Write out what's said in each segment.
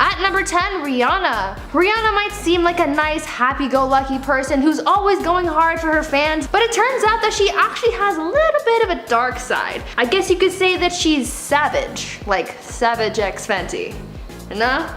At number 10, Rihanna. Rihanna might seem like a nice, happy-go-lucky person who's always going hard for her fans, but it turns out that she actually has a little bit of a dark side. I guess you could say that she's savage, like Savage X Fenty. No?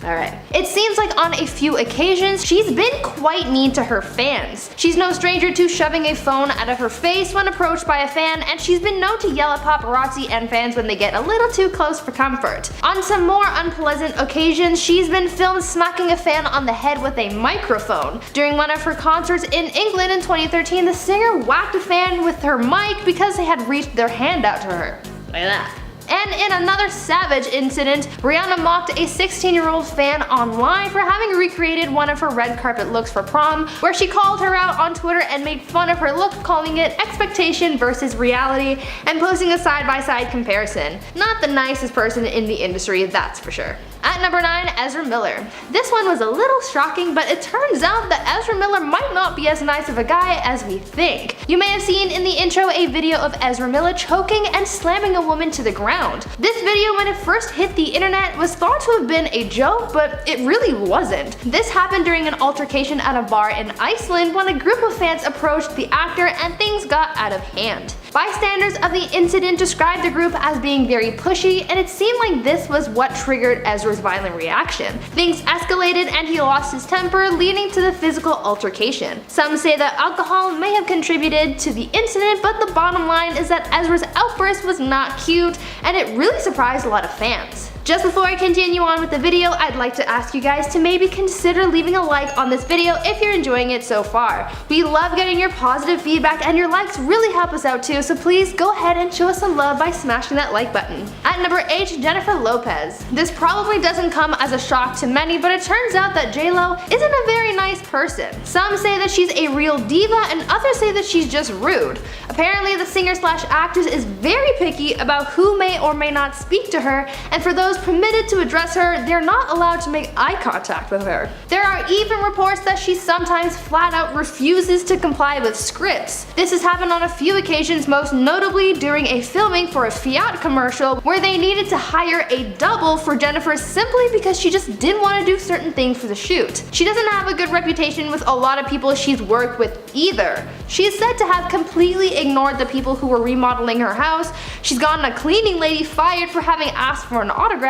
Alright. It seems like on a few occasions, she's been quite mean to her fans. She's no stranger to shoving a phone out of her face when approached by a fan, and she's been known to yell at paparazzi and fans when they get a little too close for comfort. On some more unpleasant occasions, she's been filmed smacking a fan on the head with a microphone. During one of her concerts in England in 2013, the singer whacked a fan with her mic because they had reached their hand out to her. Like that. And in another savage incident, Rihanna mocked a 16-year-old fan online for having recreated one of her red carpet looks for prom, where she called her out on Twitter and made fun of her look, calling it expectation versus reality, and posting a side-by-side comparison. Not the nicest person in the industry, that's for sure. At number 9, Ezra Miller. This one was a little shocking, but it turns out that Ezra Miller might not be as nice of a guy as we think. You may have seen in the intro a video of Ezra Miller choking and slamming a woman to the ground. This video, when it first hit the internet, was thought to have been a joke, but it really wasn't. This happened during an altercation at a bar in Iceland when a group of fans approached the actor and things got out of hand. Bystanders of the incident described the group as being very pushy, and it seemed like this was what triggered Ezra's violent reaction. Things escalated and he lost his temper, leading to the physical altercation. Some say that alcohol may have contributed to the incident, but the bottom line is that Ezra's outburst was not cute, and it really surprised a lot of fans. Just before I continue on with the video, I'd like to ask you guys to maybe consider leaving a like on this video if you're enjoying it so far. We love getting your positive feedback, and your likes really help us out too, so please go ahead and show us some love by smashing that like button. At number 8, Jennifer Lopez. This probably doesn't come as a shock to many, but it turns out that J-Lo isn't a very nice person. Some say that she's a real diva, and others say that she's just rude. Apparently, the singer/actress is very picky about who may or may not speak to her, and for those permitted to address her, they're not allowed to make eye contact with her. There are even reports that she sometimes flat out refuses to comply with scripts. This has happened on a few occasions, most notably during a filming for a Fiat commercial where they needed to hire a double for Jennifer simply because she just didn't want to do certain things for the shoot. She doesn't have a good reputation with a lot of people she's worked with either. She is said to have completely ignored the people who were remodeling her house. She's gotten a cleaning lady fired for having asked for an autograph,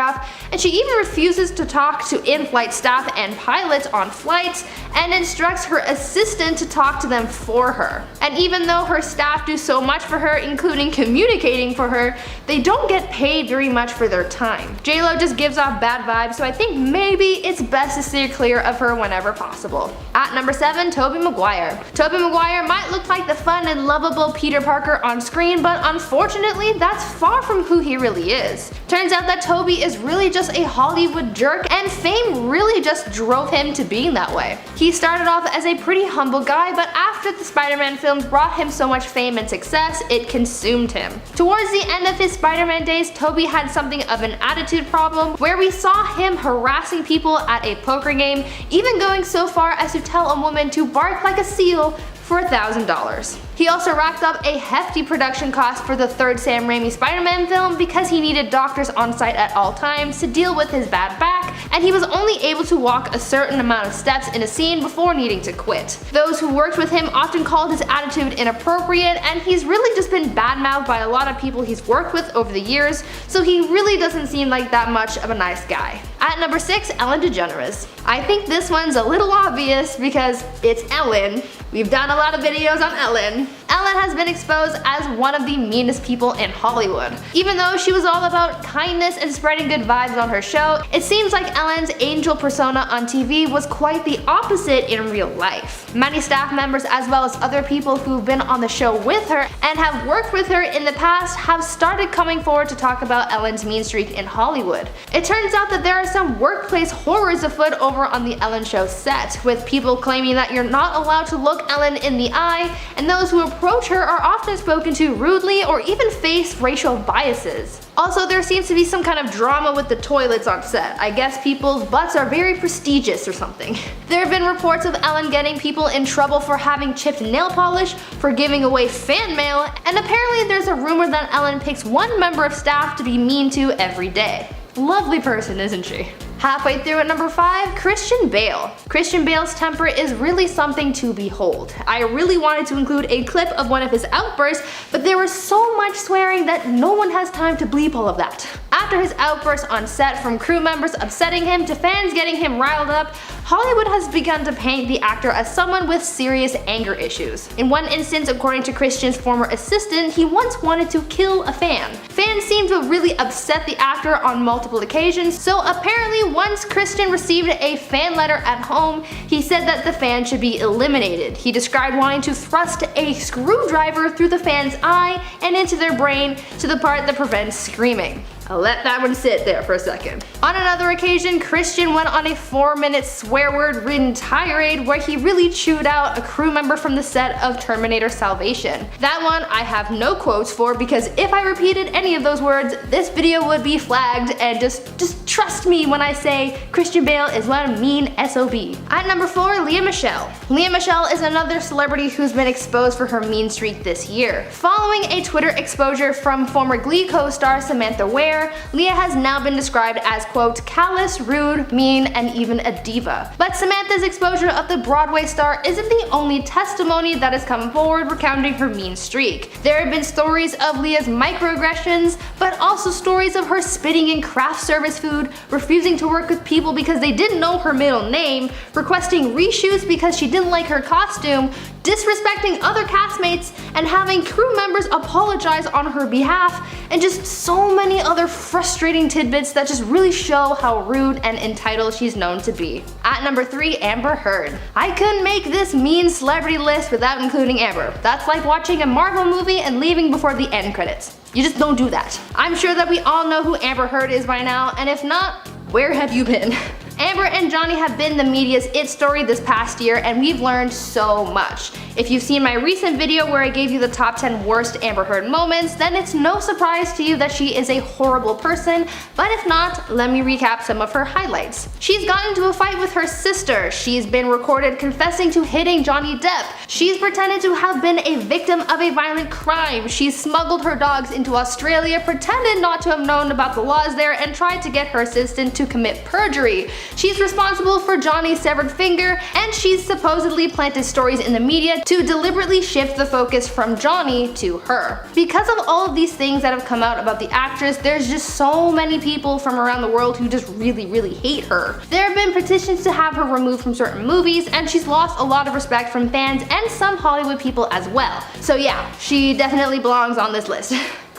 and she even refuses to talk to in-flight staff and pilots on flights, and instructs her assistant to talk to them for her. And even though her staff do so much for her, including communicating for her, they don't get paid very much for their time. J-Lo just gives off bad vibes, so I think maybe it's best to steer clear of her whenever possible. At number 7, Tobey Maguire. Tobey Maguire might look like the fun and lovable Peter Parker on screen, but unfortunately that's far from who he really is. Turns out that Tobey is really just a Hollywood jerk, and fame really just drove him to being that way. He started off as a pretty humble guy, but after the Spider-Man films brought him so much fame and success, it consumed him. Towards the end of his Spider-Man days, Tobey had something of an attitude problem, where we saw him harassing people at a poker game, even going so far as to tell a woman to bark like a seal for $1,000. He also racked up a hefty production cost for the third Sam Raimi Spider-Man film because he needed doctors on site at all times to deal with his bad back, and he was only able to walk a certain amount of steps in a scene before needing to quit. Those who worked with him often called his attitude inappropriate, and he's really just been badmouthed by a lot of people he's worked with over the years, so he really doesn't seem like that much of a nice guy. At number 6, Ellen DeGeneres. I think this one's a little obvious because it's Ellen. We've done a lot of videos on Ellen. Ellen has been exposed as one of the meanest people in Hollywood. Even though she was all about kindness and spreading good vibes on her show, it seems like Ellen's angel persona on TV was quite the opposite in real life. Many staff members, as well as other people who've been on the show with her and have worked with her in the past, have started coming forward to talk about Ellen's mean streak in Hollywood. It turns out that there are some workplace horrors afoot over on the Ellen show set, with people claiming that you're not allowed to look Ellen in the eye, and those who approach her are often spoken to rudely or even face racial biases. Also, there seems to be some kind of drama with the toilets on set. I guess people's butts are very prestigious or something. There have been reports of Ellen getting people in trouble for having chipped nail polish, for giving away fan mail, and apparently there's a rumor that Ellen picks one member of staff to be mean to every day. Lovely person, isn't she? Halfway through at number 5, Christian Bale. Christian Bale's temper is really something to behold. I really wanted to include a clip of one of his outbursts, but there was so much swearing that no one has time to bleep all of that. After his outbursts on set, from crew members upsetting him to fans getting him riled up, Hollywood has begun to paint the actor as someone with serious anger issues. In one instance, according to Christian's former assistant, he once wanted to kill a fan. Fans seem to have really upset the actor on multiple occasions, so apparently once Christian received a fan letter at home, he said that the fan should be eliminated. He described wanting to thrust a screwdriver through the fan's eye and into their brain to the part that prevents screaming. I'll let that one sit there for a second. On another occasion, Christian went on a 4-minute swear word ridden tirade where he really chewed out a crew member from the set of Terminator Salvation. That one I have no quotes for, because if I repeated any of those words, this video would be flagged, and just trust me when I say Christian Bale is one mean SOB. At number 4, Lea Michele. Lea Michele is another celebrity who's been exposed for her mean streak this year. Following a Twitter exposure from former Glee co-star Samantha Ware, Lea has now been described as, quote, callous, rude, mean, and even a diva. But Samantha's exposure of the Broadway star isn't the only testimony that has come forward recounting her mean streak. There have been stories of Lea's microaggressions, but also stories of her spitting in craft service food, refusing to work with people because they didn't know her middle name, requesting reshoots because she didn't like her costume, disrespecting other castmates, and having crew members apologize on her behalf, and just so many other frustrating tidbits that just really show how rude and entitled she's known to be. At number 3, Amber Heard. I couldn't make this mean celebrity list without including Amber. That's like watching a Marvel movie and leaving before the end credits. You just don't do that. I'm sure that we all know who Amber Heard is by now, and if not, where have you been? Amber and Johnny have been the media's it story this past year, and we've learned so much. If you've seen my recent video where I gave you the top 10 worst Amber Heard moments, then it's no surprise to you that she is a horrible person, but if not, let me recap some of her highlights. She's gotten into a fight with her sister, she's been recorded confessing to hitting Johnny Depp, she's pretended to have been a victim of a violent crime, she's smuggled her dogs into Australia, pretended not to have known about the laws there, and tried to get her assistant to commit perjury. She's responsible for Johnny's severed finger, and she's supposedly planted stories in the media to deliberately shift the focus from Johnny to her. Because of all of these things that have come out about the actress, there's just so many people from around the world who just really hate her. There have been petitions to have her removed from certain movies, and she's lost a lot of respect from fans and some Hollywood people as well. So yeah, she definitely belongs on this list.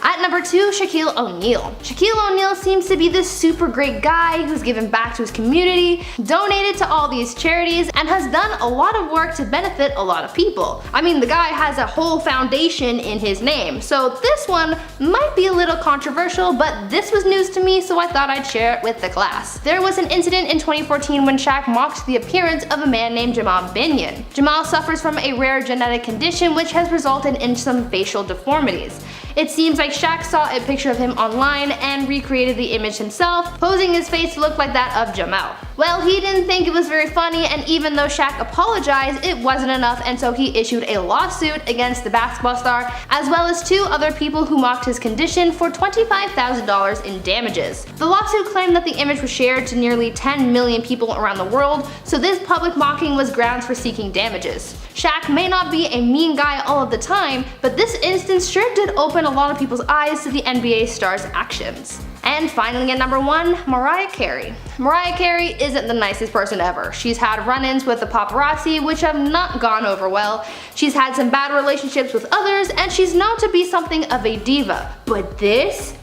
At number 2, Shaquille O'Neal. Shaquille O'Neal seems to be this super great guy who's given back to his community, donated to all these charities, and has done a lot of work to benefit a lot of people. I mean, the guy has a whole foundation in his name, so this one might be a little controversial, but this was news to me, so I thought I'd share it with the class. There was an incident in 2014 when Shaq mocked the appearance of a man named Jamal Binion. Jamal suffers from a rare genetic condition which has resulted in some facial deformities. It seems like Shaq saw a picture of him online and recreated the image himself, posing his face to look like that of Jamal. Well, he didn't think it was very funny, and even though Shaq apologized, it wasn't enough, and so he issued a lawsuit against the basketball star, as well as 2 other people who mocked his condition, for $25,000 in damages. The lawsuit claimed that the image was shared to nearly 10 million people around the world, so this public mocking was grounds for seeking damages. Shaq may not be a mean guy all of the time, but this instance sure did open a lot of people's eyes to the NBA star's actions. And finally at number 1, Mariah Carey. Mariah Carey isn't the nicest person ever. She's had run-ins with the paparazzi which have not gone over well. She's had some bad relationships with others, and she's known to be something of a diva. But this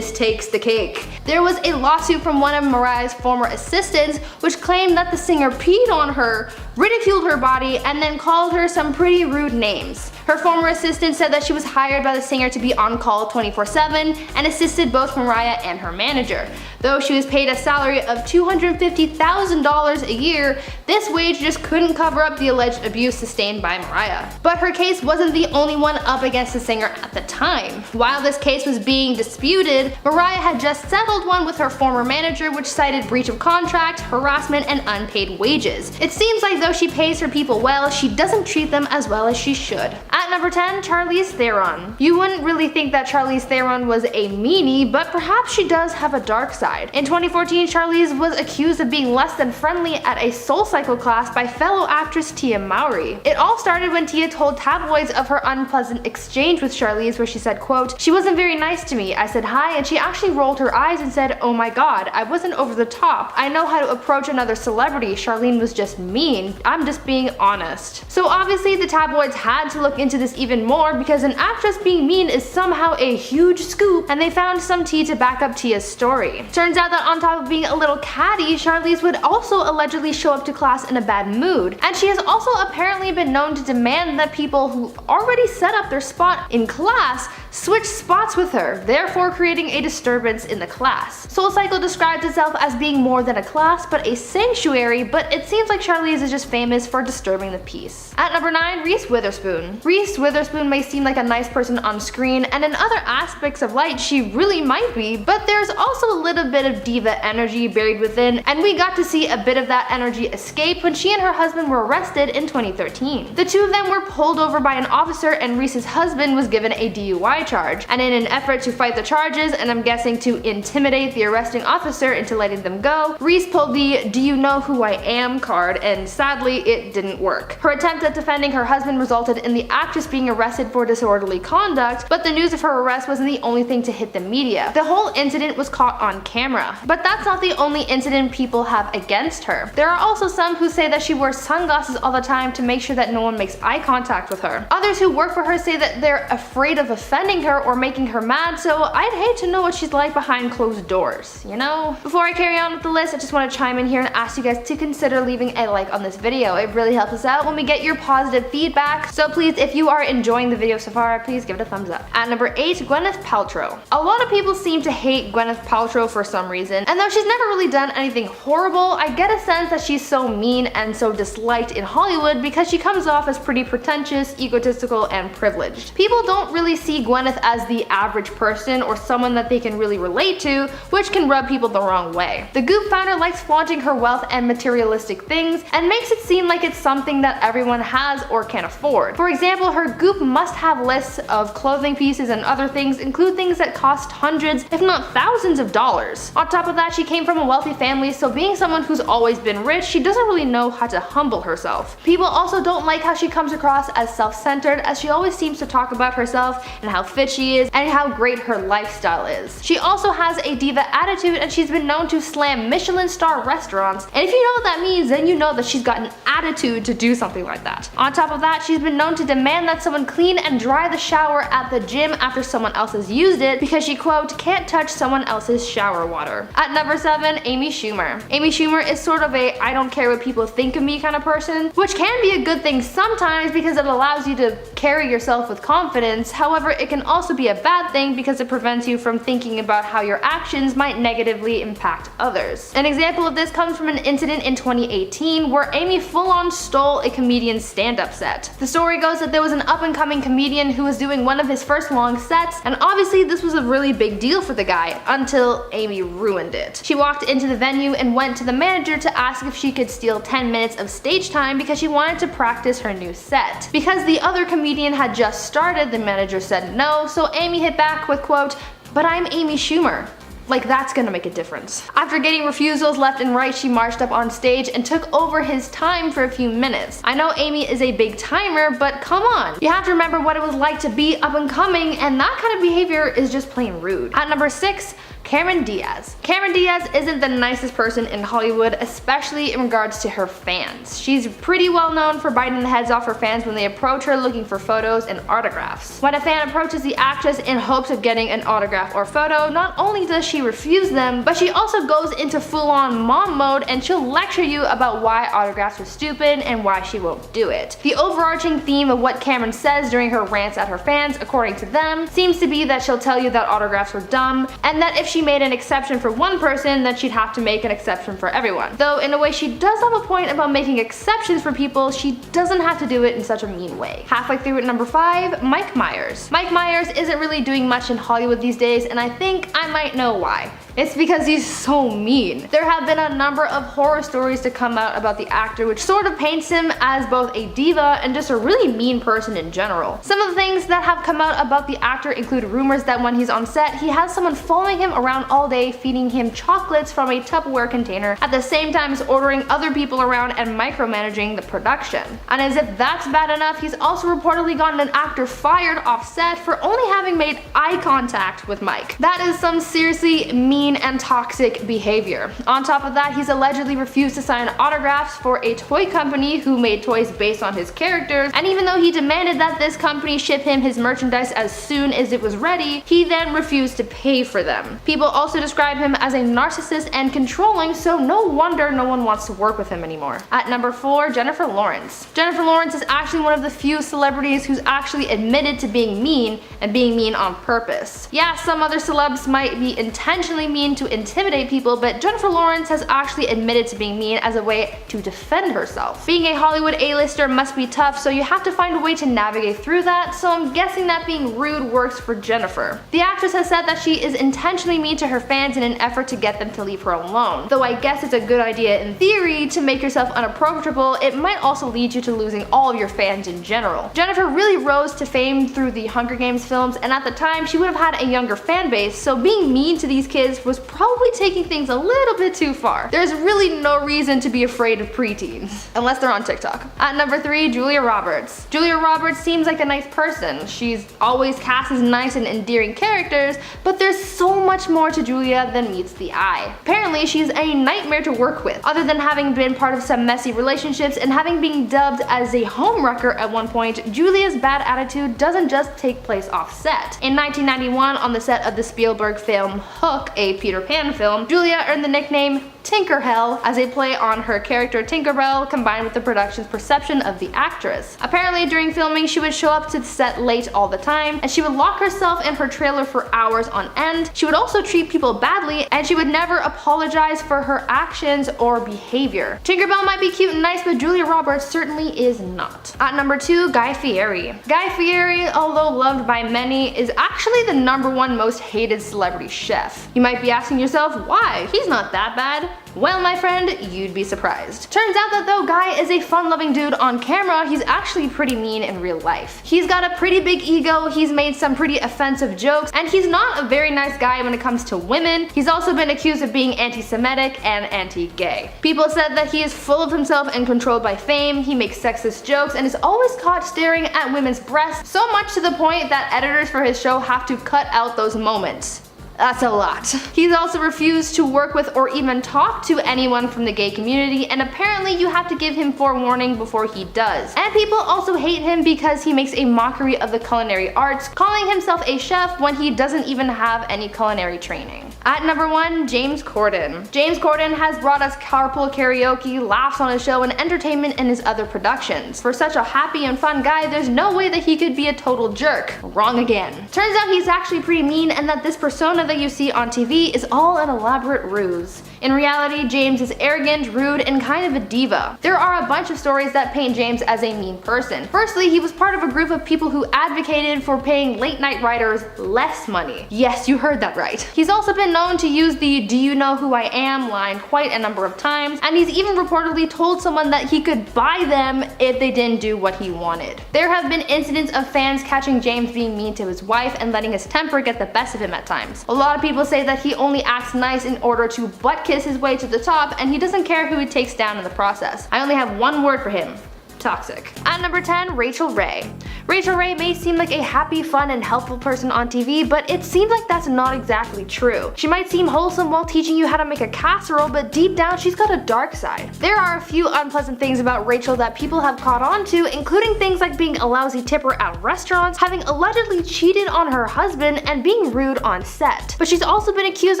takes the cake. There was a lawsuit from one of Mariah's former assistants which claimed that the singer peed on her, ridiculed her body, and then called her some pretty rude names. Her former assistant said that she was hired by the singer to be on call 24/7 and assisted both Mariah and her manager. Though she was paid a salary of $250,000 a year, this wage just couldn't cover up the alleged abuse sustained by Mariah. But her case wasn't the only one up against the singer at the time. While this case was being disputed, Mariah had just settled one with her former manager which cited breach of contract, harassment, and unpaid wages. It seems like though though she pays her people well, she doesn't treat them as well as she should. At number 10, Charlize Theron. You wouldn't really think that Charlize Theron was a meanie, but perhaps she does have a dark side. In 2014, Charlize was accused of being less than friendly at a SoulCycle class by fellow actress Tia Mowry. It all started when Tia told tabloids of her unpleasant exchange with Charlize, where she said, quote, "She wasn't very nice to me. I said hi and she actually rolled her eyes and said, oh my god, I wasn't over the top. I know how to approach another celebrity. Charlene was just mean. I'm just being honest." So obviously the tabloids had to look into this even more because an actress being mean is somehow a huge scoop, and they found some tea to back up Tia's story. Turns out that on top of being a little catty, Charlize would also allegedly show up to class in a bad mood, and she has also apparently been known to demand that people who already set up their spot in class switch spots with her, therefore creating a disturbance in the class. SoulCycle describes itself as being more than a class but a sanctuary, but it seems like Charlize is just famous for disturbing the peace. At number 9, Reese Witherspoon. Reese Witherspoon may seem like a nice person on screen, and in other aspects of life she really might be, but there's also a little bit of diva energy buried within, and we got to see a bit of that energy escape when she and her husband were arrested in 2013. The two of them were pulled over by an officer and Reese's husband was given a DUI charge, and in an effort to fight the charges, and I'm guessing to intimidate the arresting officer into letting them go, Reese pulled the "do you know who I am" card, and sadly it didn't work. Her attempt at defending her husband resulted in the actress being arrested for disorderly conduct, but the news of her arrest wasn't the only thing to hit the media. The whole incident was caught on camera. But that's not the only incident people have against her. There are also some who say that she wears sunglasses all the time to make sure that no one makes eye contact with her. Others who work for her say that they're afraid of offending her or making her mad, so I'd hate to know what she's like behind closed doors, you know? Before I carry on with the list, I just want to chime in here and ask you guys to consider leaving a like on this video. It really helps us out when we get your positive feedback, so please, if you are enjoying the video so far, please give it a thumbs up. At number 8, Gwyneth Paltrow. A lot of people seem to hate Gwyneth Paltrow for some reason, and though she's never really done anything horrible, I get a sense that she's so mean and so disliked in Hollywood because she comes off as pretty pretentious, egotistical, and privileged. People don't really see Gwyneth as the average person or someone that they can really relate to, which can rub people the wrong way. The Goop founder likes flaunting her wealth and materialistic things and makes it seem like it's something that everyone has or can afford. For example, her Goop must-have lists of clothing pieces and other things include things that cost hundreds, if not thousands of dollars. On top of that, she came from a wealthy family, so being someone who's always been rich, she doesn't really know how to humble herself. People also don't like how she comes across as self-centered, as she always seems to talk about herself and how fit she is and how great her lifestyle is. She also has a diva attitude, and she's been known to slam Michelin star restaurants, and if you know what that means, then you know that she's got an attitude to do something like that. On top of that, she's been known to demand that someone clean and dry the shower at the gym after someone else has used it because she, quote, can't touch someone else's shower water. At number 7, Amy Schumer. Amy Schumer is sort of a I don't care what people think of me kind of person, which can be a good thing sometimes because it allows you to carry yourself with confidence. However, it can also be a bad thing because it prevents you from thinking about how your actions might negatively impact others. An example of this comes from an incident in 2018 where Amy full-on stole a comedian's stand-up set. The story goes that there was an up-and-coming comedian who was doing one of his first long sets, and obviously this was a really big deal for the guy until Amy ruined it. She walked into the venue and went to the manager to ask if she could steal 10 minutes of stage time because she wanted to practice her new set. Because the other comedian had just started, the manager said no, so Amy hit back with, quote, but I'm Amy Schumer. Like, that's gonna make a difference. After getting refusals left and right, she marched up on stage and took over his time for a few minutes. I know Amy is a big timer, but come on. You have to remember what it was like to be up and coming, and that kind of behavior is just plain rude. At number 6, Cameron Diaz. Cameron Diaz isn't the nicest person in Hollywood, especially in regards to her fans. She's pretty well known for biting the heads off her fans when they approach her looking for photos and autographs. When a fan approaches the actress in hopes of getting an autograph or photo, not only does she refuse them, but she also goes into full-on mom mode and she'll lecture you about why autographs are stupid and why she won't do it. The overarching theme of what Cameron says during her rants at her fans, according to them, seems to be that she'll tell you that autographs are dumb, and that if she made an exception for one person, then she'd have to make an exception for everyone. Though in a way she does have a point about making exceptions for people, she doesn't have to do it in such a mean way. Halfway through at number 5, Mike Myers. Mike Myers isn't really doing much in Hollywood these days, and I think I might know why. It's because he's so mean. There have been a number of horror stories to come out about the actor, which sort of paints him as both a diva and just a really mean person in general. Some of the things that have come out about the actor include rumors that when he's on set, he has someone following him around all day, feeding him chocolates from a Tupperware container, at the same time as ordering other people around and micromanaging the production. And as if that's bad enough, he's also reportedly gotten an actor fired off set for only having made eye contact with Mike. That is some seriously mean and toxic behavior. On top of that, he's allegedly refused to sign autographs for a toy company who made toys based on his characters, and even though he demanded that this company ship him his merchandise as soon as it was ready, he then refused to pay for them. People also describe him as a narcissist and controlling, so no wonder no one wants to work with him anymore. At number 4, Jennifer Lawrence. Jennifer Lawrence is actually one of the few celebrities who's actually admitted to being mean and being mean on purpose. Yeah, some other celebs might be intentionally mean to intimidate people, but Jennifer Lawrence has actually admitted to being mean as a way to defend herself. Being a Hollywood A-lister must be tough, so you have to find a way to navigate through that, so I'm guessing that being rude works for Jennifer. The actress has said that she is intentionally mean to her fans in an effort to get them to leave her alone. Though I guess it's a good idea in theory to make yourself unapproachable, it might also lead you to losing all of your fans in general. Jennifer really rose to fame through the Hunger Games films, and at the time she would have had a younger fan base, so being mean to these kids was probably taking things a little bit too far. There's really no reason to be afraid of preteens, unless they're on TikTok. At number 3, Julia Roberts. Julia Roberts seems like a nice person. She's always cast as nice and endearing characters, but there's so much more to Julia than meets the eye. Apparently, she's a nightmare to work with. Other than having been part of some messy relationships and having been dubbed as a homewrecker at one point, Julia's bad attitude doesn't just take place off set. In 1991, on the set of the Spielberg film Hook, a Peter Pan film, Julia earned the nickname Tinkerhell as a play on her character Tinkerbell, combined with the production's perception of the actress. Apparently, during filming, she would show up to the set late all the time, and she would lock herself in her trailer for hours on end. She would also treat people badly, and she would never apologize for her actions or behavior. Tinkerbell might be cute and nice, but Julia Roberts certainly is not. At number 2, Guy Fieri. Guy Fieri, although loved by many, is actually the #1 most hated celebrity chef. You might be asking yourself, why? He's not that bad. Well, my friend, you'd be surprised. Turns out that though Guy is a fun-loving dude on camera, he's actually pretty mean in real life. He's got a pretty big ego, he's made some pretty offensive jokes, and he's not a very nice guy when it comes to women. He's also been accused of being anti-Semitic and anti-gay. People said that he is full of himself and controlled by fame, he makes sexist jokes, and is always caught staring at women's breasts, so much to the point that editors for his show have to cut out those moments. That's a lot. He's also refused to work with or even talk to anyone from the gay community, and apparently you have to give him forewarning before he does. And people also hate him because he makes a mockery of the culinary arts, calling himself a chef when he doesn't even have any culinary training. At number 1, James Corden. James Corden has brought us carpool karaoke, laughs on his show, and entertainment in his other productions. For such a happy and fun guy, there's no way that he could be a total jerk. Wrong again. Turns out he's actually pretty mean, and that this persona that you see on TV is all an elaborate ruse. In reality, James is arrogant, rude, and kind of a diva. There are a bunch of stories that paint James as a mean person. Firstly, he was part of a group of people who advocated for paying late night writers less money. Yes, you heard that right. He's also been known to use the "do you know who I am" line quite a number of times, and he's even reportedly told someone that he could buy them if they didn't do what he wanted. There have been incidents of fans catching James being mean to his wife and letting his temper get the best of him at times. A lot of people say that he only acts nice in order to butt kiss his way to the top, and he doesn't care who he takes down in the process. I only have one word for him: toxic. At number 10, Rachel Ray. Rachel Ray may seem like a happy, fun, and helpful person on TV, but it seems like that's not exactly true. She might seem wholesome while teaching you how to make a casserole, but deep down she's got a dark side. There are a few unpleasant things about Rachel that people have caught on to, including things like being a lousy tipper at restaurants, having allegedly cheated on her husband, and being rude on set. But she's also been accused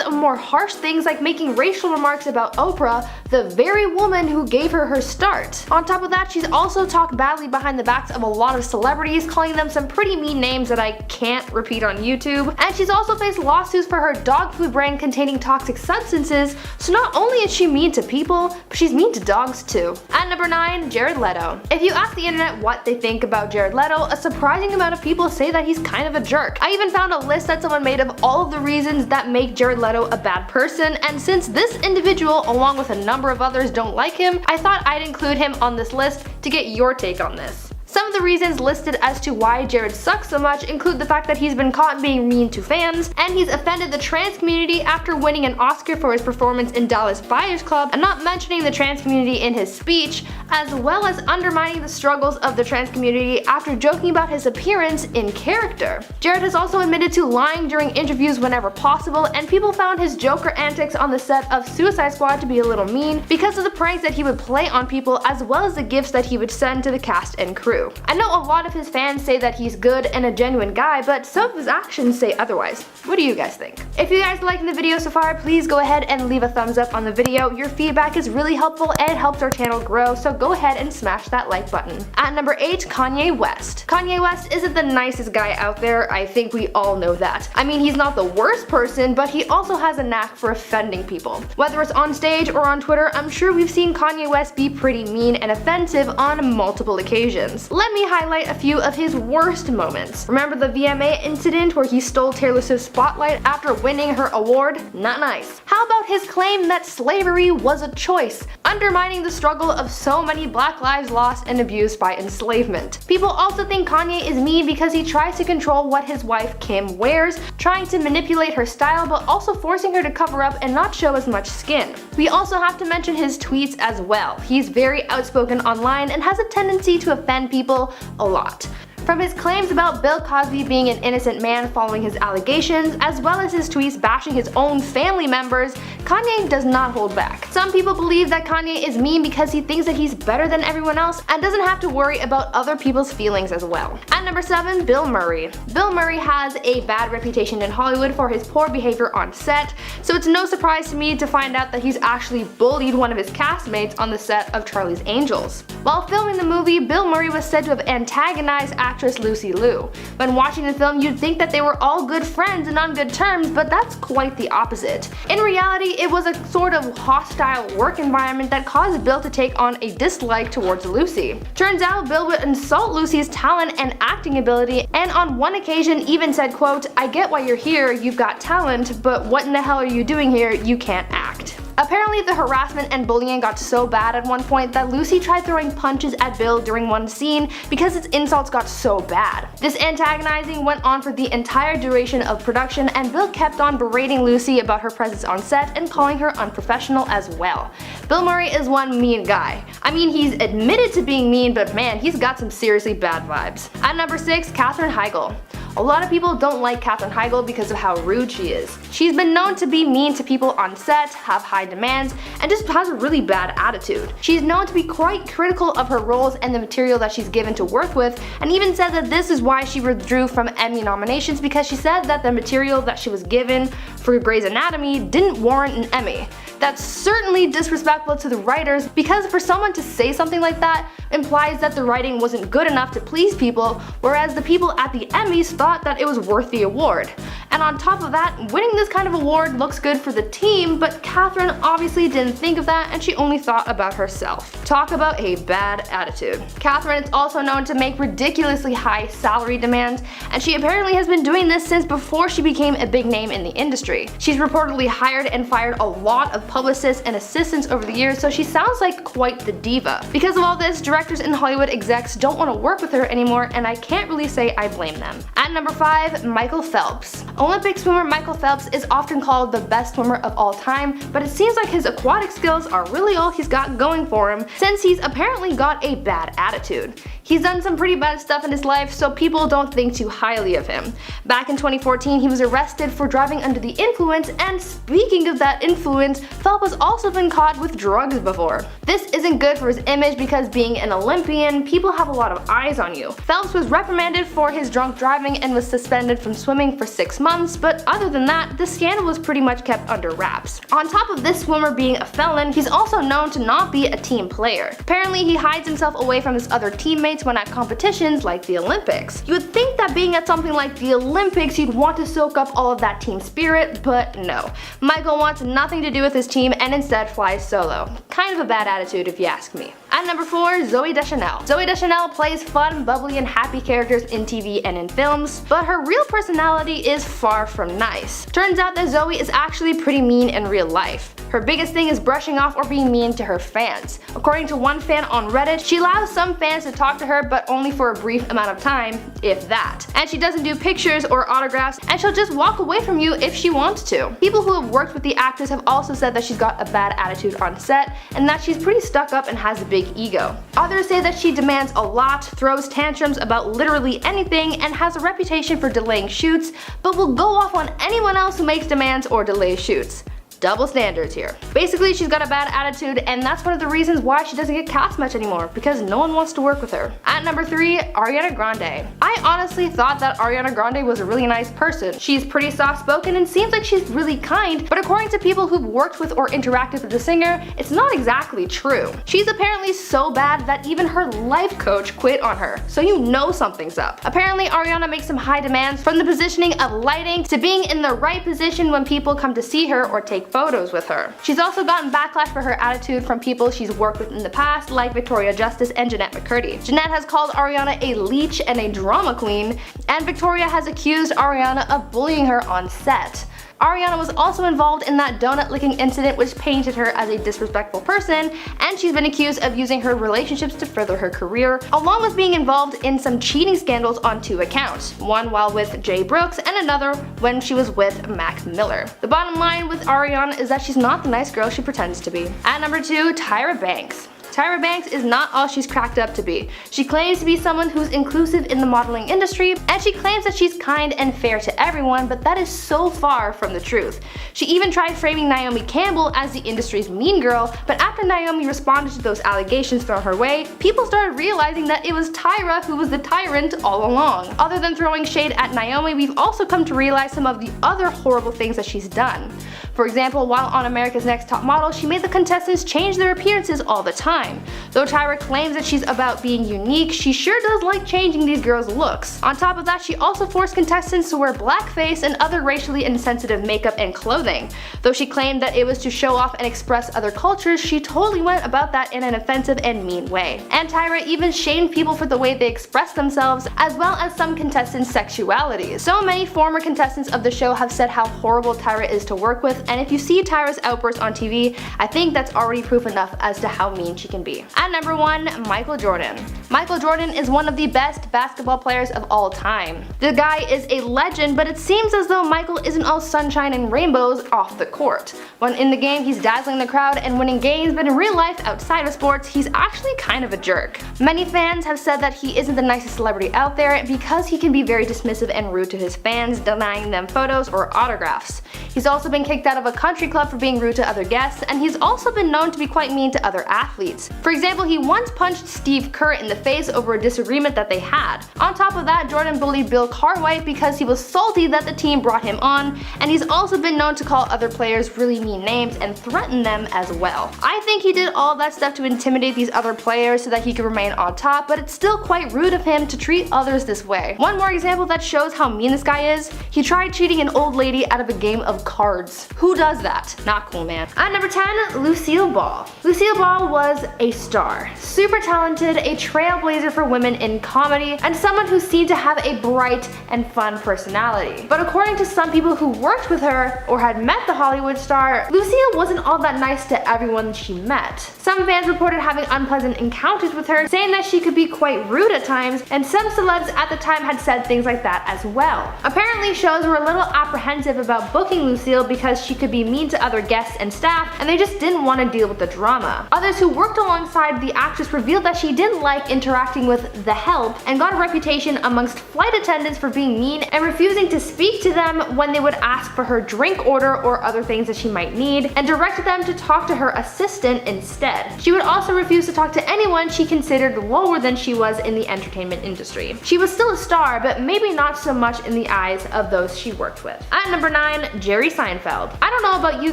of more harsh things like making racial remarks about Oprah, the very woman who gave her her start. On top of that, she's also talked badly behind the backs of a lot of celebrities, celebrities, calling them some pretty mean names that I can't repeat on YouTube. And she's also faced lawsuits for her dog food brand containing toxic substances, so not only is she mean to people, but she's mean to dogs too. At number 9, Jared Leto. If you ask the internet what they think about Jared Leto, a surprising amount of people say that he's kind of a jerk. I even found a list that someone made of all of the reasons that make Jared Leto a bad person, and since this individual, along with a number of others, don't like him, I thought I'd include him on this list to get your take on this. Some of the reasons listed as to why Jared sucks so much include the fact that he's been caught being mean to fans, and he's offended the trans community after winning an Oscar for his performance in Dallas Buyers Club and not mentioning the trans community in his speech, as well as undermining the struggles of the trans community after joking about his appearance in character. Jared has also admitted to lying during interviews whenever possible, and people found his Joker antics on the set of Suicide Squad to be a little mean because of the pranks that he would play on people as well as the gifts that he would send to the cast and crew. I know a lot of his fans say that he's good and a genuine guy, but some of his actions say otherwise. What do you guys think? If you guys are liking the video so far, please go ahead and leave a thumbs up on the video. Your feedback is really helpful and it helps our channel grow, so go ahead and smash that like button. At number 8, Kanye West. Kanye West isn't the nicest guy out there, I think we all know that. I mean, he's not the worst person, but he also has a knack for offending people. Whether it's on stage or on Twitter, I'm sure we've seen Kanye West be pretty mean and offensive on multiple occasions. Let me highlight a few of his worst moments. Remember the VMA incident where he stole Taylor Swift's spotlight after winning her award? Not nice. How about his claim that slavery was a choice, undermining the struggle of so many black lives lost and abused by enslavement? People also think Kanye is mean because he tries to control what his wife Kim wears, trying to manipulate her style but also forcing her to cover up and not show as much skin. We also have to mention his tweets as well. He's very outspoken online and has a tendency to offend people a lot. From his claims about Bill Cosby being an innocent man following his allegations, as well as his tweets bashing his own family members, Kanye does not hold back. Some people believe that Kanye is mean because he thinks that he's better than everyone else and doesn't have to worry about other people's feelings as well. At number 7, Bill Murray. Bill Murray has a bad reputation in Hollywood for his poor behavior on set, so it's no surprise to me to find out that he's actually bullied one of his castmates on the set of Charlie's Angels. While filming the movie, Bill Murray was said to have antagonized actress Lucy Liu. When watching the film, you'd think that they were all good friends and on good terms, but that's quite the opposite. In reality, it was a sort of hostile work environment that caused Bill to take on a dislike towards Lucy. Turns out Bill would insult Lucy's talent and acting ability, and on one occasion even said, quote, "I get why you're here, you've got talent, but what in the hell are you doing here? You can't act." Apparently the harassment and bullying got so bad at one point that Lucy tried throwing punches at Bill during one scene because its insults got so bad. This antagonizing went on for the entire duration of production, and Bill kept on berating Lucy about her presence on set and calling her unprofessional as well. Bill Murray is one mean guy. I mean, he's admitted to being mean, but man, he's got some seriously bad vibes. At number 6, Katherine Heigl. A lot of people don't like Katherine Heigl because of how rude she is. She's been known to be mean to people on set, have high demands, and just has a really bad attitude. She's known to be quite critical of her roles and the material that she's given to work with, and even said that this is why she withdrew from Emmy nominations, because she said that the material that she was given for Grey's Anatomy didn't warrant an Emmy. That's certainly disrespectful to the writers, because for someone to say something like that implies that the writing wasn't good enough to please people, whereas the people at the Emmys thought that it was worth the award. And on top of that, winning this kind of award looks good for the team, but Katherine obviously didn't think of that and she only thought about herself. Talk about a bad attitude. Katherine is also known to make ridiculously high salary demands, and she apparently has been doing this since before she became a big name in the industry. She's reportedly hired and fired a lot of publicists and assistants over the years, so she sounds like quite the diva. Because of all this, directors and Hollywood execs don't want to work with her anymore, and I can't really say I blame them. At number 5, Michael Phelps. Olympic swimmer Michael Phelps is often called the best swimmer of all time, but it seems like his aquatic skills are really all he's got going for him, since he's apparently got a bad attitude. He's done some pretty bad stuff in his life, so people don't think too highly of him. Back in 2014, he was arrested for driving under the influence, and speaking of that influence, Phelps has also been caught with drugs before. This isn't good for his image because being an Olympian, people have a lot of eyes on you. Phelps was reprimanded for his drunk driving and was suspended from swimming for 6 months, but other than that, the scandal was pretty much kept under wraps. On top of this swimmer being a felon, he's also known to not be a team player. Apparently, he hides himself away from his other teammates when at competitions like the Olympics. You would think that being at something like the Olympics, you'd want to soak up all of that team spirit, but no. Michael wants nothing to do with his team and instead flies solo. Kind of a bad attitude if you ask me. At number 4, Zooey Deschanel. Zooey Deschanel plays fun, bubbly, and happy characters in TV and in films, but her real personality is far from nice. Turns out that Zooey is actually pretty mean in real life. Her biggest thing is brushing off or being mean to her fans. According to one fan on Reddit, she allows some fans to talk to her, but only for a brief amount of time, if that. And she doesn't do pictures or autographs, and she'll just walk away from you if she wants to. People who have worked with the actress have also said that she's got a bad attitude on set, and that she's pretty stuck up and has a big ego. Others say that she demands a lot, throws tantrums about literally anything, and has a reputation for delaying shoots, but will go off on anyone else who makes demands or delays shoots. Double standards here. Basically, she's got a bad attitude, and that's one of the reasons why she doesn't get cast much anymore, because no one wants to work with her. At number 3, Ariana Grande. I honestly thought that Ariana Grande was a really nice person. She's pretty soft-spoken and seems like she's really kind, but according to people who've worked with or interacted with the singer, it's not exactly true. She's apparently so bad that even her life coach quit on her, so you know something's up. Apparently, Ariana makes some high demands, from the positioning of lighting to being in the right position when people come to see her or take photos with her. She's also gotten backlash for her attitude from people she's worked with in the past, like Victoria Justice and Jeanette McCurdy. Jeanette has called Ariana a leech and a drama queen, and Victoria has accused Ariana of bullying her on set. Ariana was also involved in that donut licking incident, which painted her as a disrespectful person, and she's been accused of using her relationships to further her career, along with being involved in some cheating scandals on 2 accounts, one while with Jay Brooks and another when she was with Mac Miller. The bottom line with Ariana is that she's not the nice girl she pretends to be. At number 2, Tyra Banks. Tyra Banks is not all she's cracked up to be. She claims to be someone who's inclusive in the modeling industry, and she claims that she's kind and fair to everyone, but that is so far from the truth. She even tried framing Naomi Campbell as the industry's mean girl, but after Naomi responded to those allegations thrown her way, people started realizing that it was Tyra who was the tyrant all along. Other than throwing shade at Naomi, we've also come to realize some of the other horrible things that she's done. For example, while on America's Next Top Model, she made the contestants change their appearances all the time. Though Tyra claims that she's about being unique, she sure does like changing these girls' looks. On top of that, she also forced contestants to wear blackface and other racially insensitive makeup and clothing. Though she claimed that it was to show off and express other cultures, she totally went about that in an offensive and mean way. And Tyra even shamed people for the way they express themselves, as well as some contestants' sexualities. So many former contestants of the show have said how horrible Tyra is to work with, and if you see Tyra's outbursts on TV, I think that's already proof enough as to how mean she can be. At number 1, Michael Jordan. Michael Jordan is one of the best basketball players of all time. The guy is a legend, but it seems as though Michael isn't all sunshine and rainbows off the court. When in the game, he's dazzling the crowd and winning games, but in real life, outside of sports, he's actually kind of a jerk. Many fans have said that he isn't the nicest celebrity out there because he can be very dismissive and rude to his fans, denying them photos or autographs. He's also been kicked out of a country club for being rude to other guests, and he's also been known to be quite mean to other athletes. For example, he once punched Steve Kerr in the face over a disagreement that they had. On top of that, Jordan bullied Bill Cartwright because he was salty that the team brought him on, and he's also been known to call other players really mean names and threaten them as well. I think he did all that stuff to intimidate these other players so that he could remain on top, but it's still quite rude of him to treat others this way. One more example that shows how mean this guy is: he tried cheating an old lady out of a game of cards. Who does that? Not cool, man. At number 10, Lucille Ball. Lucille Ball was a star. Super talented, a trailblazer for women in comedy, and someone who seemed to have a bright and fun personality. But according to some people who worked with her or had met the Hollywood star, Lucille wasn't all that nice to everyone she met. Some fans reported having unpleasant encounters with her, saying that she could be quite rude at times, and some celebs at the time had said things like that as well. Apparently, shows were a little apprehensive about booking Lucille because she could be mean to other guests and staff, and they just didn't want to deal with the drama. Others who worked alongside the actress revealed that she didn't like interacting with the help and got a reputation amongst flight attendants for being mean and refusing to speak to them when they would ask for her drink order or other things that she might need, and directed them to talk to her assistant instead. She would also refuse to talk to anyone she considered lower than she was in the entertainment industry. She was still a star, but maybe not so much in the eyes of those she worked with. At number 9, Jerry Seinfeld. I don't know about you